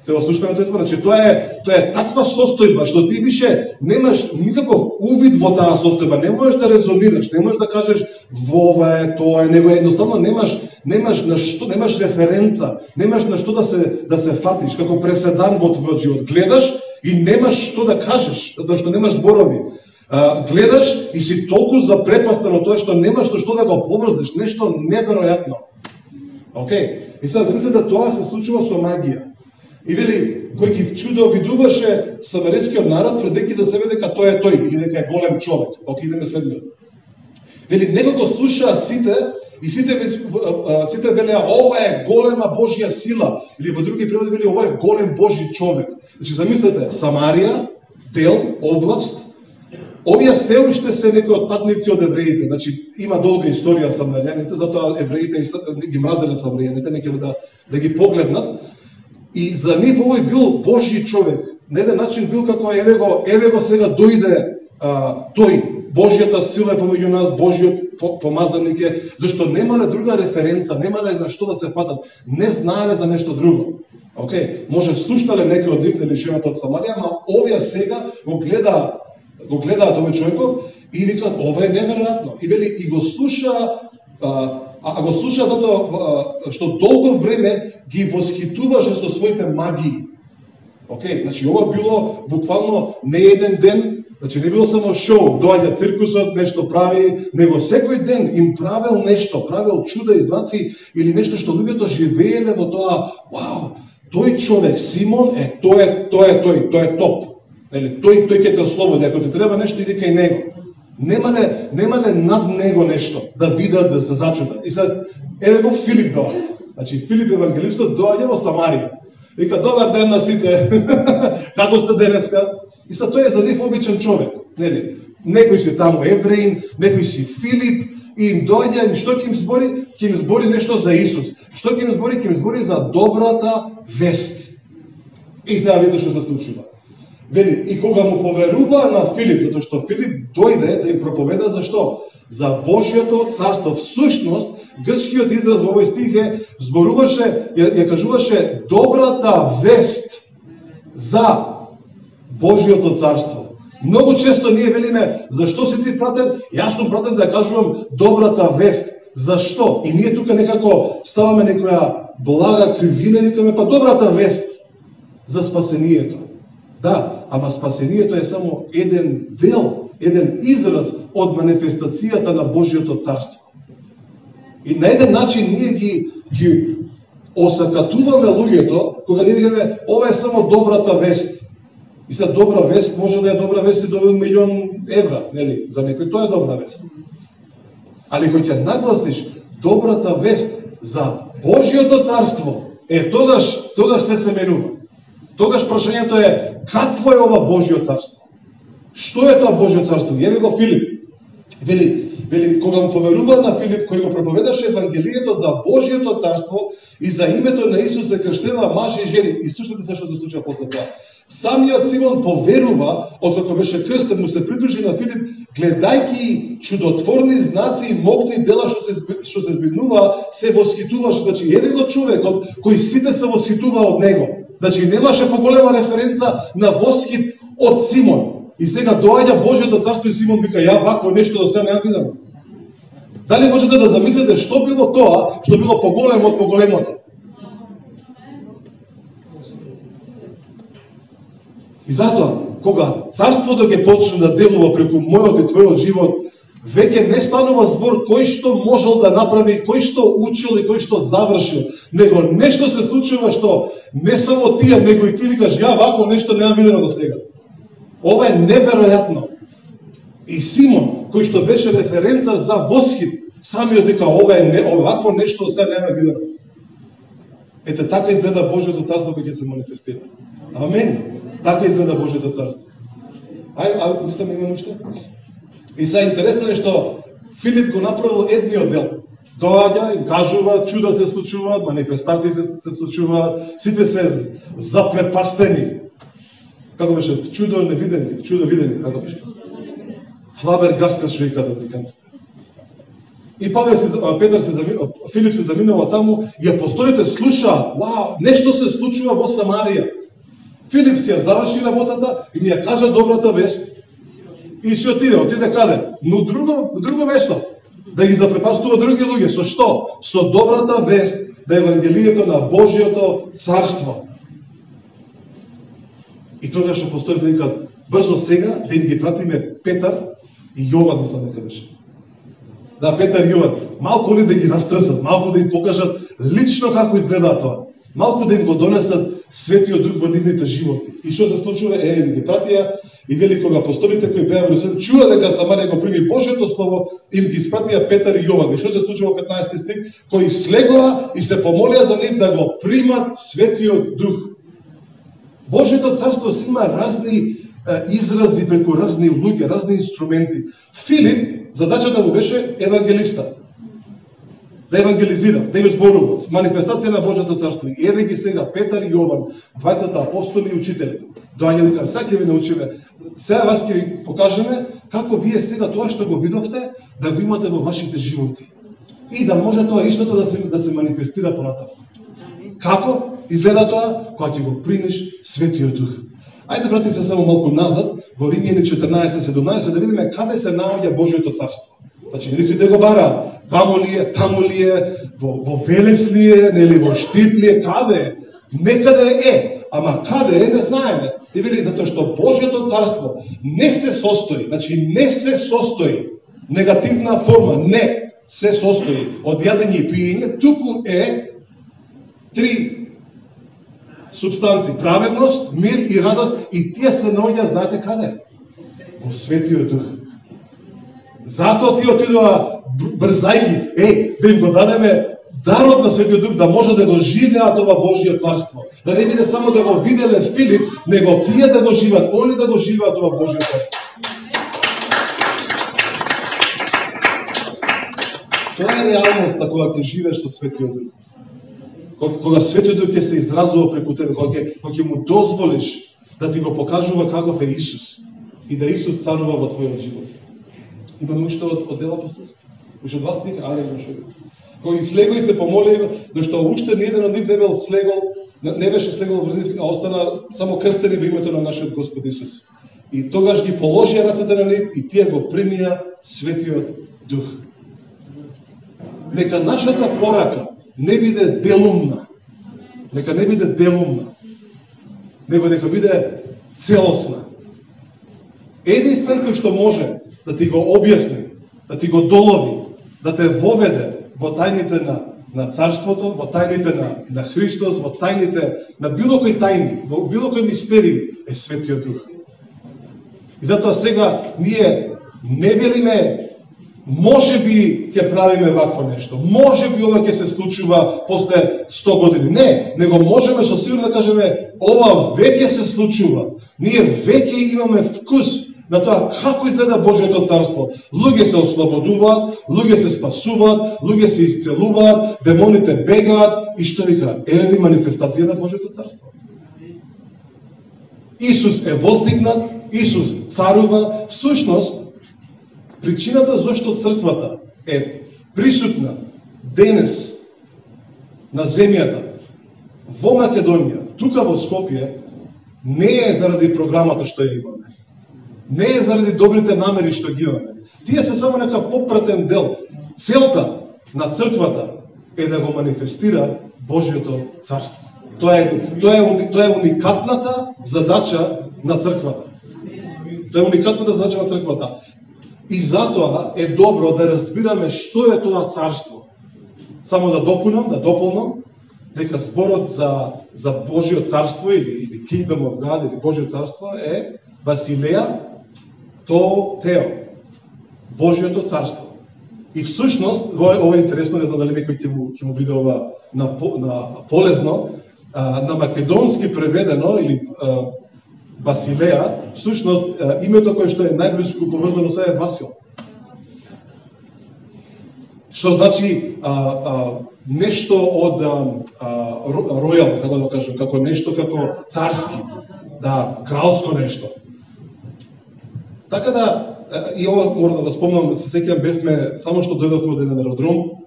Се го слушаме тој збор. Значи, тоа е таква состојба, што ти више немаш никаков увид во таа состојба, не можеш да резонираш, не можеш да кажеш ова е, тоа е, него едноставно немаш на што, немаш референца, немаш на што да се фатиш, како преседан во твојот живот. Гледаш и немаш што да кажеш, затоа што немаш зборови. Гледаш и си толку запрепастен од тоа што немаш што да го поврзеш, нешто неверојатно. И сега замислете, тоа се случува со магија. И вели, кој ги вчудовидуваше самарискиот народ, тврдејќи за себе дека тој е тој, или дека е голем човек. Идеме следниот. Вели, него го слушаа сите, и сите велеа, ова е голема Божја сила, или во други преводи вели, ова е голем Божји човек. Значи, замислете, Самарија, дел, област, овие се уште се некои од патници од евреите. Значи, има долга историја самарјаните, затоа евреите ги мразеле самарјаните, не келе да ги погледнат. И за нив овој бил Божји човек. На еден начин бил како еве го сега дојде тој, Божјата сила е помеѓу нас, Божјиот помазаник е, зашто немале друга референца, немале на што да се фатат, не знаеле за нешто друго. Може слушнале некои од нив или жената од Самарија, ама овие сега го гледаат овој човеков и викаат ова е неверојатно. И вели и го слуша, а го слуша затоа што долго време ги восхитуваше со своите магии. Значи ова било буквално не еден ден, значи не било само шоу, доаѓа циркусот, нешто прави, него секој ден им правел нешто, правел чуда и знаци или нешто што луѓето живееле во тоа, вау, тој човек Симон тој е топ. Тој ќе те ослободи, ако ти треба нешто иди кај него. Немале над него нешто да видат, да се зачудат. И сега еве го Филип доаѓа. Значи Филип евангелистот доаѓа во Самарија. Вика добар ден на сите. Како сте денеска? И сега тој е за нив обичен човек, нели? Некој си таму евреин, некој си Филип и им доаѓа и што ќе им збори? Ќе им збори нешто за Исус. Што ќе им збори? Ќе им збори за добрата вест. И сега видите што се случува. Вели, и кога му поверува на Филип, затоа што Филип дојде да им проповеда за што? За Божјото царство. Всушност, грчкиот израз во овој стих зборуваше, ја кажуваше добрата вест за Божјото царство. Многу често ние велиме, зашто си ти пратен? Јас сум пратен да ја кажувам добрата вест. Зашто? И ние тука некако ставаме некоја блага кривина и викаме, па добрата вест за спасението. Да, ама спасението е само еден дел, еден израз од манифестацијата на Божјото царство. И на еден начин ние ги осакатуваме луѓето, кога ние викаме, ова е само добрата вест. И сега добра вест може да е добра вест и до 1 милион евра, нели? За некој тоа е добра вест. Али кој ќе нагласиш добрата вест за Божјото царство, тогаш се менува. Тогаш прашањето е, какво е ова Божјо царство? Што е тоа Божјо царство? Еве го Филип. Вели, кога му поверува на Филип, кој го проповедаше евангелието за Божјото царство и за името на Исус се крштева мажи и жени. И слушате се што се случува после тоа. Самиот Симон поверува, откако беше крстен, му се придружи на Филип, гледајќи чудотворни знаци и могни дела што се збиднува, се восхитуваше. Значи, еве го човекот кој сите се восхитува од него. Значи немаше поголема референца на восхит од Симон. И сега доаѓа Божјото царство и Симон вика, ја вакво нешто до сега не видам. Дали можете да замислите што било тоа, што било поголемо од поголемото? И затоа, кога царството ќе почне да делува преку мојот и твојот живот, веќе не станува збор кој што можел да направи, кој што учил и кој што завршил, него нешто се случува што не само тие, него и ти викаш, ја вако нешто не видено до сега. Ова е неверојатно. И Симон, кој што беше референца за восхит, самиот вика, ова е вакво нешто до сега не видено. Ете, така изгледа Божјото царство кој ќе се манифестира. Амен. Така изгледа Божјото царство. Мислам, имам уште? И сега интересно е што Филип го направил едниот дел. Доаѓа, им кажува, чуда се случуваат, манифестации се случуваат, сите се запрепастени. Како беше? Чудо невидени, чудо видени, како беше? Флабергастен што викаат американците. И Филип се заминува таму и апостолите слушаат, вау, нешто се случува во Самарија. Филип си ја заврши работата и ни ја кажа добрата вест и си отиде каде? Но друго место, да ги запрепастува други луѓе. Со што? Со добрата вест на Евангелието на Божјото царство. И тогаш апостолите викаат, брзо сега да им ги пратиме Петар и Јован, мислам дека беше. Да, Петар и Јован, малку они да ги растрсат, малку да им покажат лично како изгледа тоа. Малку да им го донесат Светиот Дух во нивните животи. И што се случува? Да ги пратија и вели кога апостолите кои беа во Ерусалим чуа дека Самарија го прими Божјото слово, им ги испратија Петар и Јован. И што се случува во 15 стих? Кои слегоа и се помолија за нив да го примат Светиот Дух. Божјото царство си има разни изрази преку разни луѓе, разни инструменти. Филип, задачата му беше евангелиста. Да евангелизира, да им зборува, манифестација на Божјото царство. И еве ги сега Петар и Јован, двајцата апостоли и учители. Доаѓа дека сега ќе ви научиме. Сега вас ќе ви покажеме како вие сега тоа што го видовте да го имате во вашите животи. И да може тоа истото да се манифестира понатаму. Како изгледа тоа кога ќе го примиш Светиот Дух? Ајде врати се само малку назад во Римјани 14:17 да видиме каде се наоѓа Божјото царство. Значи, нели сите го бара? Вамо ли е, таму ли е, во Велес ли е, нели во Штип ли е, каде е? Некаде е, ама каде е, не знаеме. И вели, затоа што Божјото царство не се состои, значи не се состои, негативна форма, не се состои од јадење и пиење, туку е три субстанции, праведност, мир и радост, и тие се наоѓаат, знаете каде? Во Светиот Дух. Затоа ти отидува брзајки, да им го дадеме дарот на Светиот Дух, да може да го живеат ова Божјо царство. Да не биде само да го виделе Филип, него тие да го живеат, они да го живеат ова Божјо царство. Тоа е реалноста кога ќе живееш со Светиот Дух. Кога Светиот Дух ќе се изразува преку тебе, кога ќе му дозволиш да ти го покажува каков е Исус и да Исус царува во твојот живот. Имаме уште од дела апостолски. Уште 2 стиха, ајде го шо. Кој слего и се помоли, зашто уште ниеден од нив не беше слегол во врзив, а остана само крстени во името на нашиот Господ Исус. И тогаш ги положија рацете на нив и тие го примија Светиот Дух. Нека нашата порака не биде делумна. Нека не биде делумна. Него нека биде целосна. Единствен кој што може да ти го објасни, да ти го долови, да те воведе во тајните на царството, во тајните на Христос, во тајните на било кој тајни, во било кој мистерии е Светиот Дух. И затоа сега ние не велиме може би ќе правиме вакво нешто, може би ова ќе се случува после 100 години. Не, него можеме со сигурно да кажеме ова веќе се случува. Ние веќе имаме вкус на тоа како изгледа Божјото царство. Луѓе се ослободуваат, луѓе се спасуваат, луѓе се исцелуваат, демоните бегаат и што вика? Еве ви манифестација на Божјото царство. Исус е воздигнат, Исус царува. Всушност, причината зашто црквата е присутна денес на земјата во Македонија тука во Скопје не е заради програмата што ја имаме. Не е заради добрите намери што ги имаме. Тие се само нека попратен дел. Целта на црквата е да го манифестира Божјото царство. Тоа е уникатната задача на црквата. Тоа е уникатната задача на црквата. И затоа е добро да разбираме што е тоа царство. Само да дополнам, дека зборот за Божјо царство или Kingdom of God или Божјо царство е Басилеја то Тео. Божјото царство. И всушност, ова е интересно, не знам дали некој ќе му биде ова на полезно, на македонски преведено или Басилеја, всушност името кое што е најблиску поврзано со е Васил. Што значи нешто од ројал, како да кажем, како нешто како царски, да, кралско нешто. Така да, и ова мора да го спомнам, се сеќавам, бевме, само што дојдовме од еден аеродром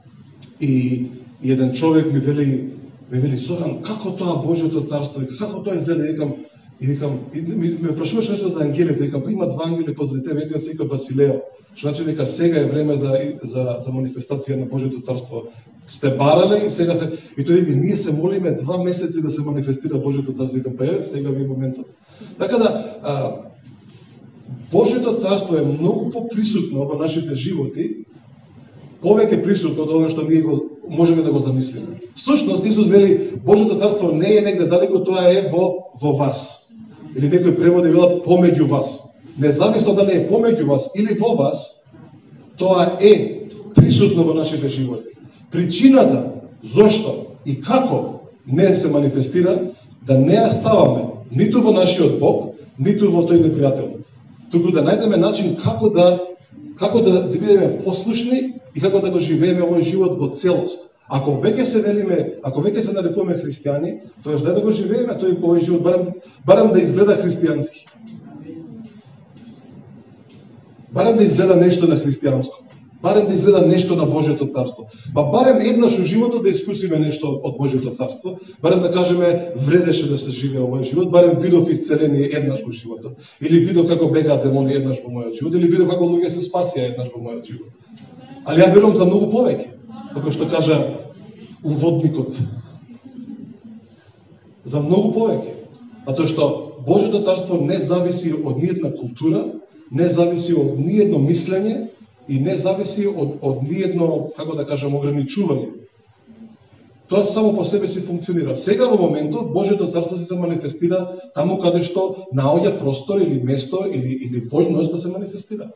и еден човек ми вели Зоран, како тоа Божјото царство, како тоа изгледа, и ме прашуваш нешто за ангелите, викам, па има два ангели позади тебе, едниот се вика Басилео, што значи дека сега е време за манифестација на Божјото царство. Сте барале и сега се, и тој вика, ние се молиме 2 месеци да се манифестира Божјото царство, викам, па сега ви е моментот. Така да, Божјото царство е многу поприсутно во нашите животи, повеќе присутно од оно што ние го можеме да го замислиме. Всушност Исус вели Божјото царство не е негде далеко, тоа е во вас. Или некои преводи велат помеѓу вас. Независно дали е помеѓу вас или во вас, тоа е присутно во нашите животи. Причината зошто и како не се манифестира, да не ја ставаме ниту во нашиот Бог, ниту во тој непријателот. Туку да најдеме начин како да бидеме послушни и како да го живееме овој живот во целост. Ако веќе се нарекуваме христијани, тоа е да го живееме овој живот барем да изгледа христијански. Барем да изгледа нешто на христијанско. Барем да изгледа нешто на Божјото царство. Барем еднаш во животот да искусиме нешто од Божјото царство. Барем да кажеме вредеше да се живее овој живот. Барем видов исцеление еднаш во животот. Или видов како бегаат демони еднаш во мојот живот. Или видов како луѓе се спасија еднаш во мојот живот. Али ја верувам за многу повеќе. Како што кажа уводникот. За многу повеќе. Затоа што Божјото царство не зависи од ниедна култура, не зависи од ниедно мислење и не зависи од ниедно, како да кажам, ограничување. Тоа само по себе си функционира. Сега во моментот Божјото царство се манифестира таму каде што наоѓа простор или место или војност да се манифестира.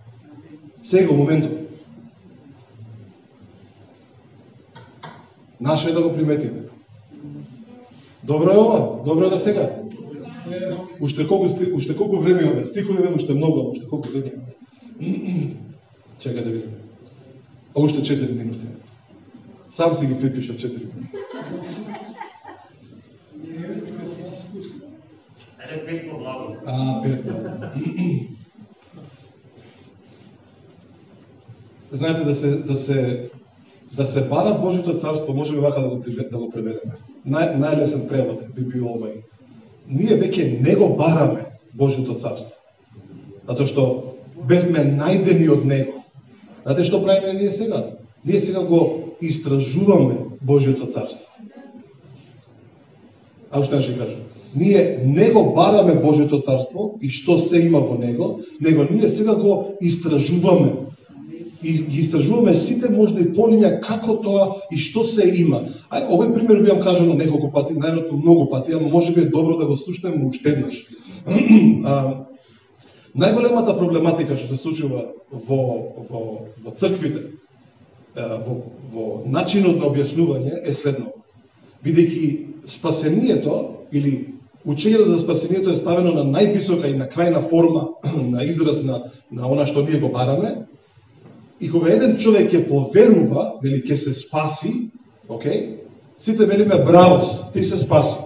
Сега во моментот. Наше е да го приметиме. Добро е ова, добро е да сега. Уште колку време имаме, стихове уште многу, уште колку време имаме. Чекај да видим. А уште 4 минути. Сам си ги припишав 4 минути. Ајде 5 по-благо. 5. Знаете, да се бара Божјото царство, можеме вака да го преведеме. Најлесен превод би бил овај. Ние веќе не го бараме Божјото царство. Затоа што бевме најдени од него. Знаете што правиме ние сега? Ние сега го истражуваме Божјото царство. А уште ќе кажам. Ние не го бараме Божјото царство и што се има во него, него ние сега го истражуваме. И ги истражуваме сите можни полиња како тоа и што се има. Овој пример го имам кажано неколку пати, најверојатно многу пати, ама можеби е добро да го слушнеме уште еднаш. Најголемата проблематика што се случува во црквите, во начинот на објаснување е следно. Бидејќи спасението или учењето за спасението е ставено на највисока и на крајна форма на израз на она што ние го бараме, и кога еден човек ќе поверува, вели ќе се спаси, сите велиме бравос, ти се спаси.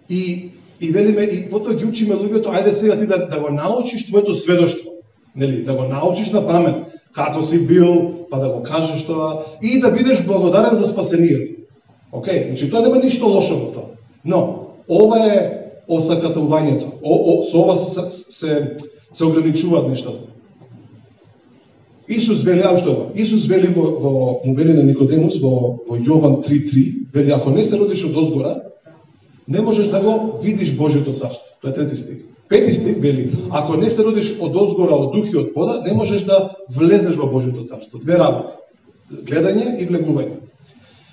И велиме, и потоа ги учиме луѓето, ајде сега ти да го научиш твоето сведоштво, нели, да го научиш на памет, како си бил, па да го кажеш тоа, и да бидеш благодарен за спасението. Значи тоа нема ништо лошо во тоа. Но ова е осакатувањето. Со ова се ограничуваат нештата. Исус вели ова. Исус вели му вели на Никодемус во Јован 3:3, вели ако не се родиш од озгора, не можеш да го видиш Божјото царство. Тоа е 3 стих. 5 стих вели, ако не се родиш од озгора, од дух и од вода, не можеш да влезеш во Божјото царство. 2 работи. Гледање и влегување.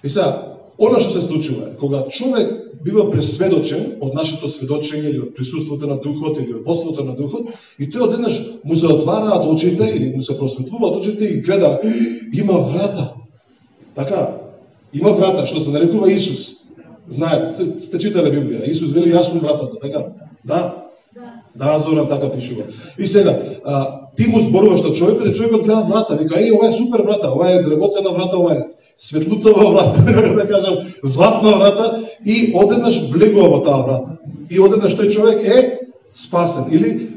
И сега, оно што се случува е, кога човек бива пресведочен од нашето сведочење или од присуството на духот или од водството на духот, и тој одеднаш му се отвараат очите или му се просветлуваат очите и гледа, има врата. Така, има врата, што се нарекува Исус. Знаете, сте читале Библија, Исус вели јас сум вратата, така? Да, Зоран така пишува. И сега, ти му зборуваш на човекот и човекот гледа врата, вика, ова е супер врата, ова е драгоцена врата, ова е светлуцава врата, да кажам, златна врата, и одеднаш влегува во таа врата. И одеднаш тој човек е спасен или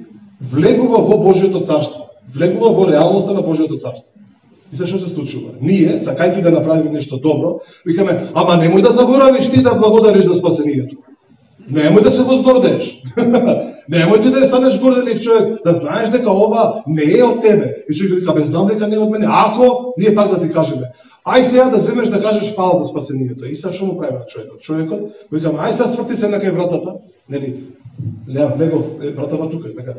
влегува во Божјото царство, влегува во реалноста на Божјото царство. И за што се случува? Ние, сакајќи да направиме нешто добро, викаме, ама немој да заборавиш ти да благодариш за спасението. Немој да се возгордееш. Немој ти да станеш горделив човек, да знаеш дека ова не е од тебе. И човек вика, бе, знам дека не е од мене. Ако, ние пак да ти кажеме, ај сега да земеш да кажеш фала за спасението. И сега што му правиме на човекот? Човекот, викаме, ај сега сврти се на кај вратата, нели, влегов, вратата тука е, така.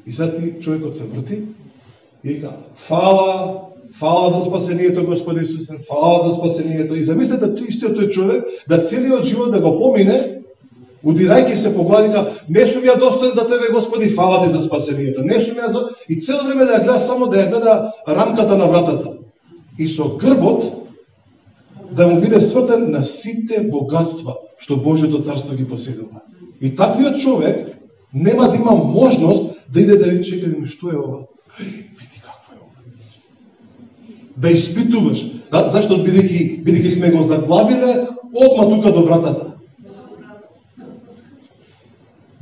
И сега ти, човекот се врти и вика, фала за спасението, Господи Исусе, фала за спасението. И замислете истиот тој човек да целиот живот да го помине, удирајќи се по главика, не сум ја достоен за тебе, Господи, фала ти за спасението. Не сум ја и цело време да ја гледа, само да ја гледа рамката на вратата. И со грбот да му биде свртен на сите богатства што Божјото царство ги поседува. И таквиот човек нема да има можност да иде да ви чека, што е ова? Види какво е ова. Да испитуваш. Да, зашто бидејќи сме го заглавиле одма тука до вратата.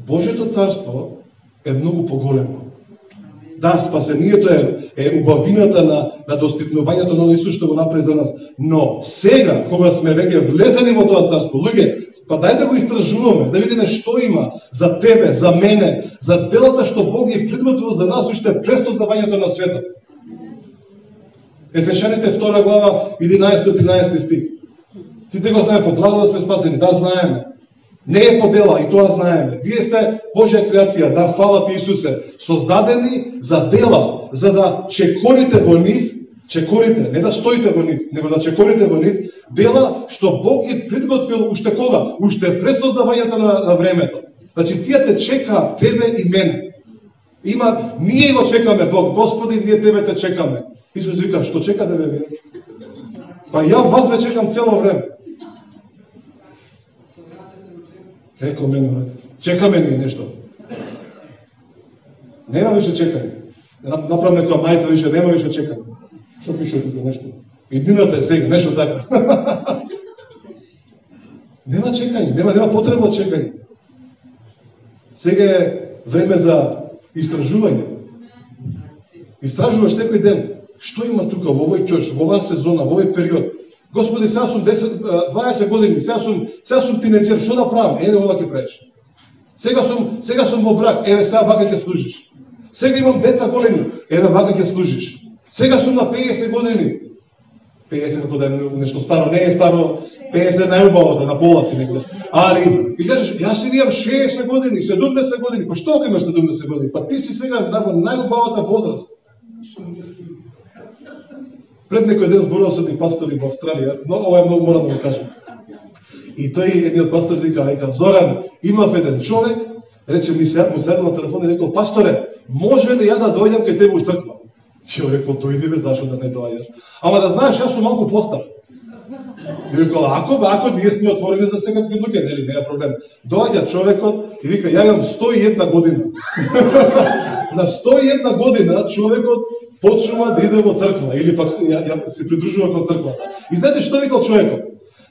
Божјото царство е многу поголемо. Да, спасението е убавината на достигнувањето на Исус што го направи за нас. Но сега, кога сме веќе влезени во тоа царство, луѓе, па дај да го истражуваме, да видиме што има за тебе, за мене, за делата што Бог ги приготвил за нас уште пред создавањето на светот. Ефесјаните 2 глава 11-13 стих. Сите го знаеме, по благодат сме спасени, да, знаеме. Не е по дела, и тоа знаеме. Вие сте Божја креација, да, фала ти Исусе, создадени за дела, за да чекорите во нив, чекорите, не да стоите во нив, него да чекорите во нив, дела што Бог ги приготвил уште кога? Уште пред создавањето на времето. Значи, тие те чекаат, тебе и мене. Ние го чекаме Бог, Господи, ние тебе те чекаме. Исус вика, што чекате бе вие? Па ја вас ве чекам цело време. Еко мене, чекаме ни нешто. Нема више чекање. Направам некоја мајца, више нема више чекање. Што пише тука нешто? Иднината е сега, нешто така. Нема чекање, нема потреба од чекање. Сега е време за истражување. Истражуваш секој ден. Што има тука во овој ќош, во оваа сезона, во овој период? Господи, сега сум 20 години, сега сум тинеџер, што да правам? Еве ова ќе правиш. Сега сум во брак, еве сега вака ќе служиш. Сега имам деца големи, еве вака ќе служиш. Сега сум на 50 години. 50 како да е нешто старо, не е старо, 50 најубавото, на полаци некој. Али, и кажеш, јас си имам 60 години, 70 години, па што ако имаш 70 години? Па ти си сега на најубавата возраст. Пред некој ден зборував со едни пастори во Австралија, но ова е многу мора да го кажам. И тој едниот пастор вика, Зоран, имав еден човек, рече ми му седна на телефон и рекол, пасторе, може ли ја да дојдам кај тебе у црква? Ќе рекол, дојди бе, зашо да не доаѓаш? Ама да знаеш, јас сум малку постар. И рекол, ако ние сме отворени за секакви луѓе, нели, не е проблем. Доаѓа човекот и вика, ја имам 101 година. На 101 година човекот почнува да иде во црква или пак се придружува кон црквата. И знаете што викал човекот?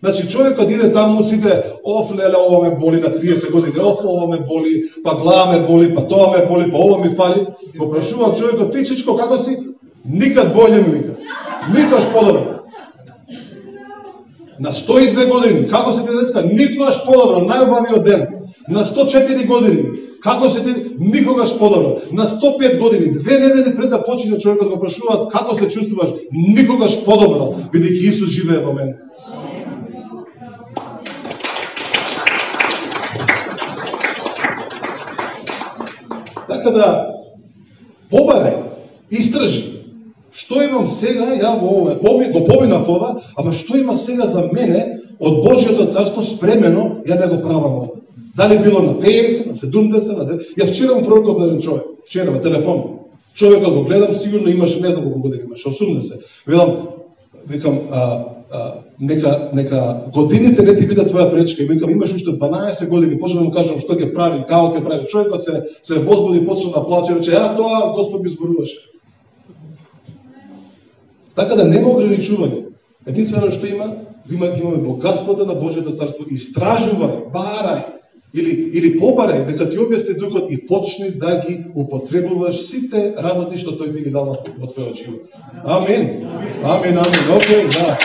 Значи човекот иде таму сите, леле, ова ме боли на 30 години, ова ме боли, па глава ме боли, па тоа ме боли, па ова ми фали. Го прашува човекот, ти чичко како си? Никад болje ми вика. Никаш подобро. На 102 години, како се ти деска? Никогаш подобро, најубавиот ден. На 104 години, како се ти? Никогаш подобро. На 105 години, 2 недели пред да почине човекот го прашуваат како се чувствуваш? Никогаш подобро, бидејќи Исус живее во мене. Така да, побарај, истражи. Што имам сега, ја во ова, го поминав ова, ама што има сега за мене од Божјото царство спремено, ја да го правам ова. Дали било на 50, на 70, на 90. Ја вчера му пророков на еден човек, вчера во телефон. Човекот го гледам, сигурно имаше, не знам колку години имаше, 80. Викам, нека годините не ти бидат твоја пречка. И викам, имаш уште 12 години, почнам да му кажам што ќе прави, како ќе прави. Човекот се возбуди, почна да плаче, рече, тоа Господ ми зборуваше. Така да нема ограничување. Единствено што имаме богатствата на Божјото царство. Истражувај, барај или побарај, дека ти објасни Духот и почни да ги употребуваш сите работи што тој ти ги дал во твојот живот. Амин. Амин, амин. Океј, да.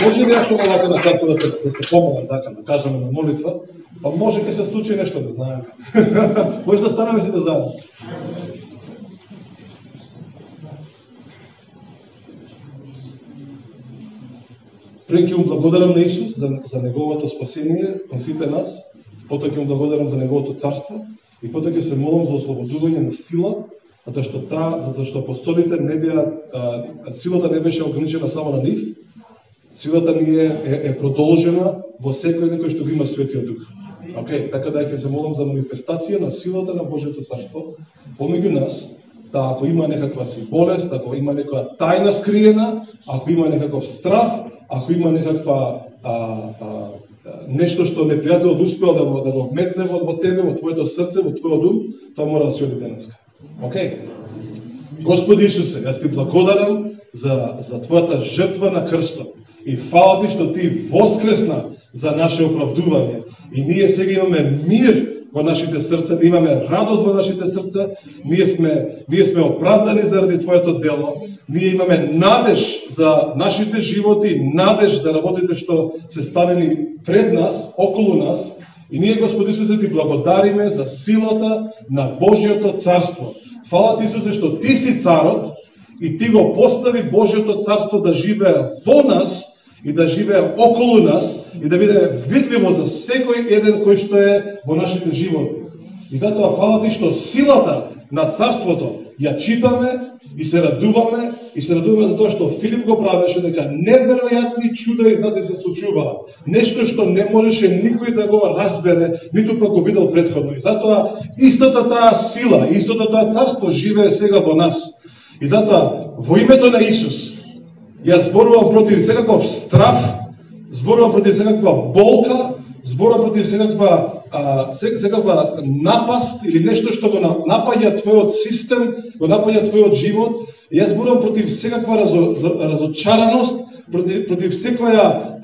Може ли јас само така накратко да се помола така, да кажеме на молитва? Па може ќе се случи нешто, да знаеме. Може да станеме сите заедно. Пред ќе му благодарам на Исус за неговото спасение кон сите нас, потоа ќе му благодарам за неговото царство и потоа ќе се молам за ослободување на сила, затоа што апостолите не беа, силата не беше ограничена само на нив, силата ни е продолжена во секој некој што го има Светиот Дух. Така да ќе се молам за манифестација на силата на Божјото царство помеѓу нас, да ако има некаква си болест, ако има некоја тајна скриена, ако има некаков страф, ако има некаква нешто што непријателот успел да го вметне во тебе, во твоето срце, во твојот ум, тоа мора да се оди денеска. Господи Исусе, јас ти благодарам за твојата жртва на крстот и фала ти што ти воскресна за наше оправдување. И ние сега имаме мир во нашите срца, ние имаме радост во нашите срца, ние сме оправдани заради твоето дело, ние имаме надеж за нашите животи, надеж за работите што се ставени пред нас, околу нас, и ние, Господи Исусе, ти благодариме за силата на Божјото царство. Фала ти, Исусе, што ти си царот и ти го постави Божјото царство да живее во нас и да живее околу нас и да биде видливо за секој еден кој што е во нашите животи. И затоа фала ти што силата на царството ја читаме и се радуваме за тоа што Филип го правеше, дека неверојатни чуда и знаци се случуваа. Нешто што не можеше никој да го разбере, ниту пак го видел претходно. И затоа истата таа сила, истото тоа царство живее сега во нас. И затоа во името на Исус јас зборувам против секаков страф, зборувам против секаква болка, зборувам против секаква напаст или нешто што го напаѓа твојот систем, го напаѓа твојот живот. Јас зборувам против секаква разочараност, против секоја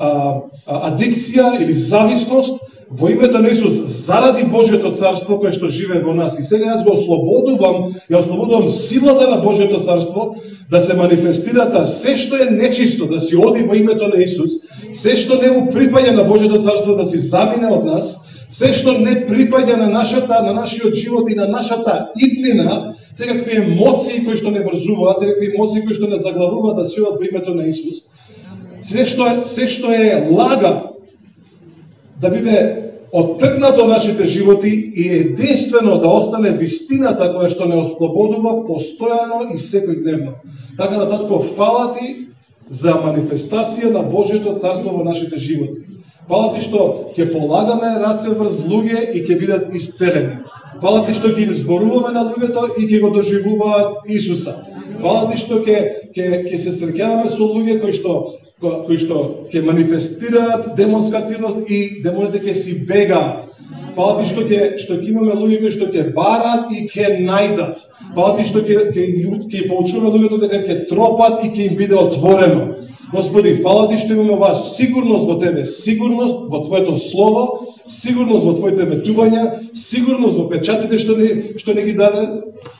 адикција или зависност во името на Исус, заради Божјото царство кое што живее во нас. И сега јас го ослободувам силата на Божјото царство да се манифестира се што е нечисто, да си оди во името на Исус, се што не му припаѓа на Божјото царство да си замине од нас, се што не припаѓа на нашиот живот и на нашата иднина, секакви емоции кои што не врзуваат, секакви емоции кои што не заглавуваат да си одат во името на Исус, се што е лага, да биде оттргнато од нашите животи и единствено да остане вистината која што не ослободува постојано и секојдневно. Така да, татко, фала ти за манифестација на Божјото царство во нашите животи. Фала ти што ќе полагаме раце врз луѓе и ќе бидат исцелени. Фала ти што ќе им зборуваме на луѓето и ќе го доживуваат Исуса. Фала ти што ќе се среќаваме со луѓе кои што ќе манифестираат демонска активност и демоните ќе си бегаат. Фала ти што ќе имаме луѓе кои што ќе бараат и ќе најдат. Фала ти што ќе поучуваме луѓето дека ќе тропат и ќе им биде отворено. Господи, фала Ти што имаме оваа сигурност во Тебе, сигурност во Твоето Слово, сигурност во Твоите ветувања, сигурност во печатите што не ги даде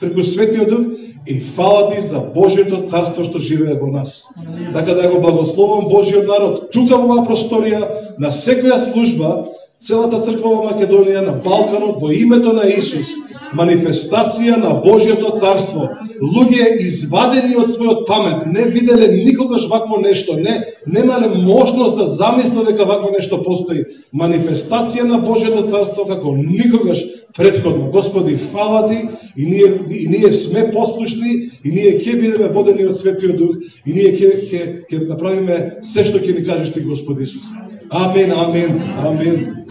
преку Светиот Дух, и фала Ти за Божиото царство што живее во нас. Така да го благословам Божиот народ тука во оваа просторија, на секоја служба, целата црква во Македонија, на Балканот, во името на Исус, манифестација на Божиото царство. Луѓе извадени од својот памет, не виделе никогаш вакво нешто, немале можност да замислат дека вакво нешто постои. Манифестација на Божиото царство како никогаш претходно. Господи, фала Ти, и ние сме послушни, и ние ќе бидеме водени од Светиот Дух, и ние ќе направиме се што ќе ни кажеш Ти, Господи Исус. Амин, амин, амин.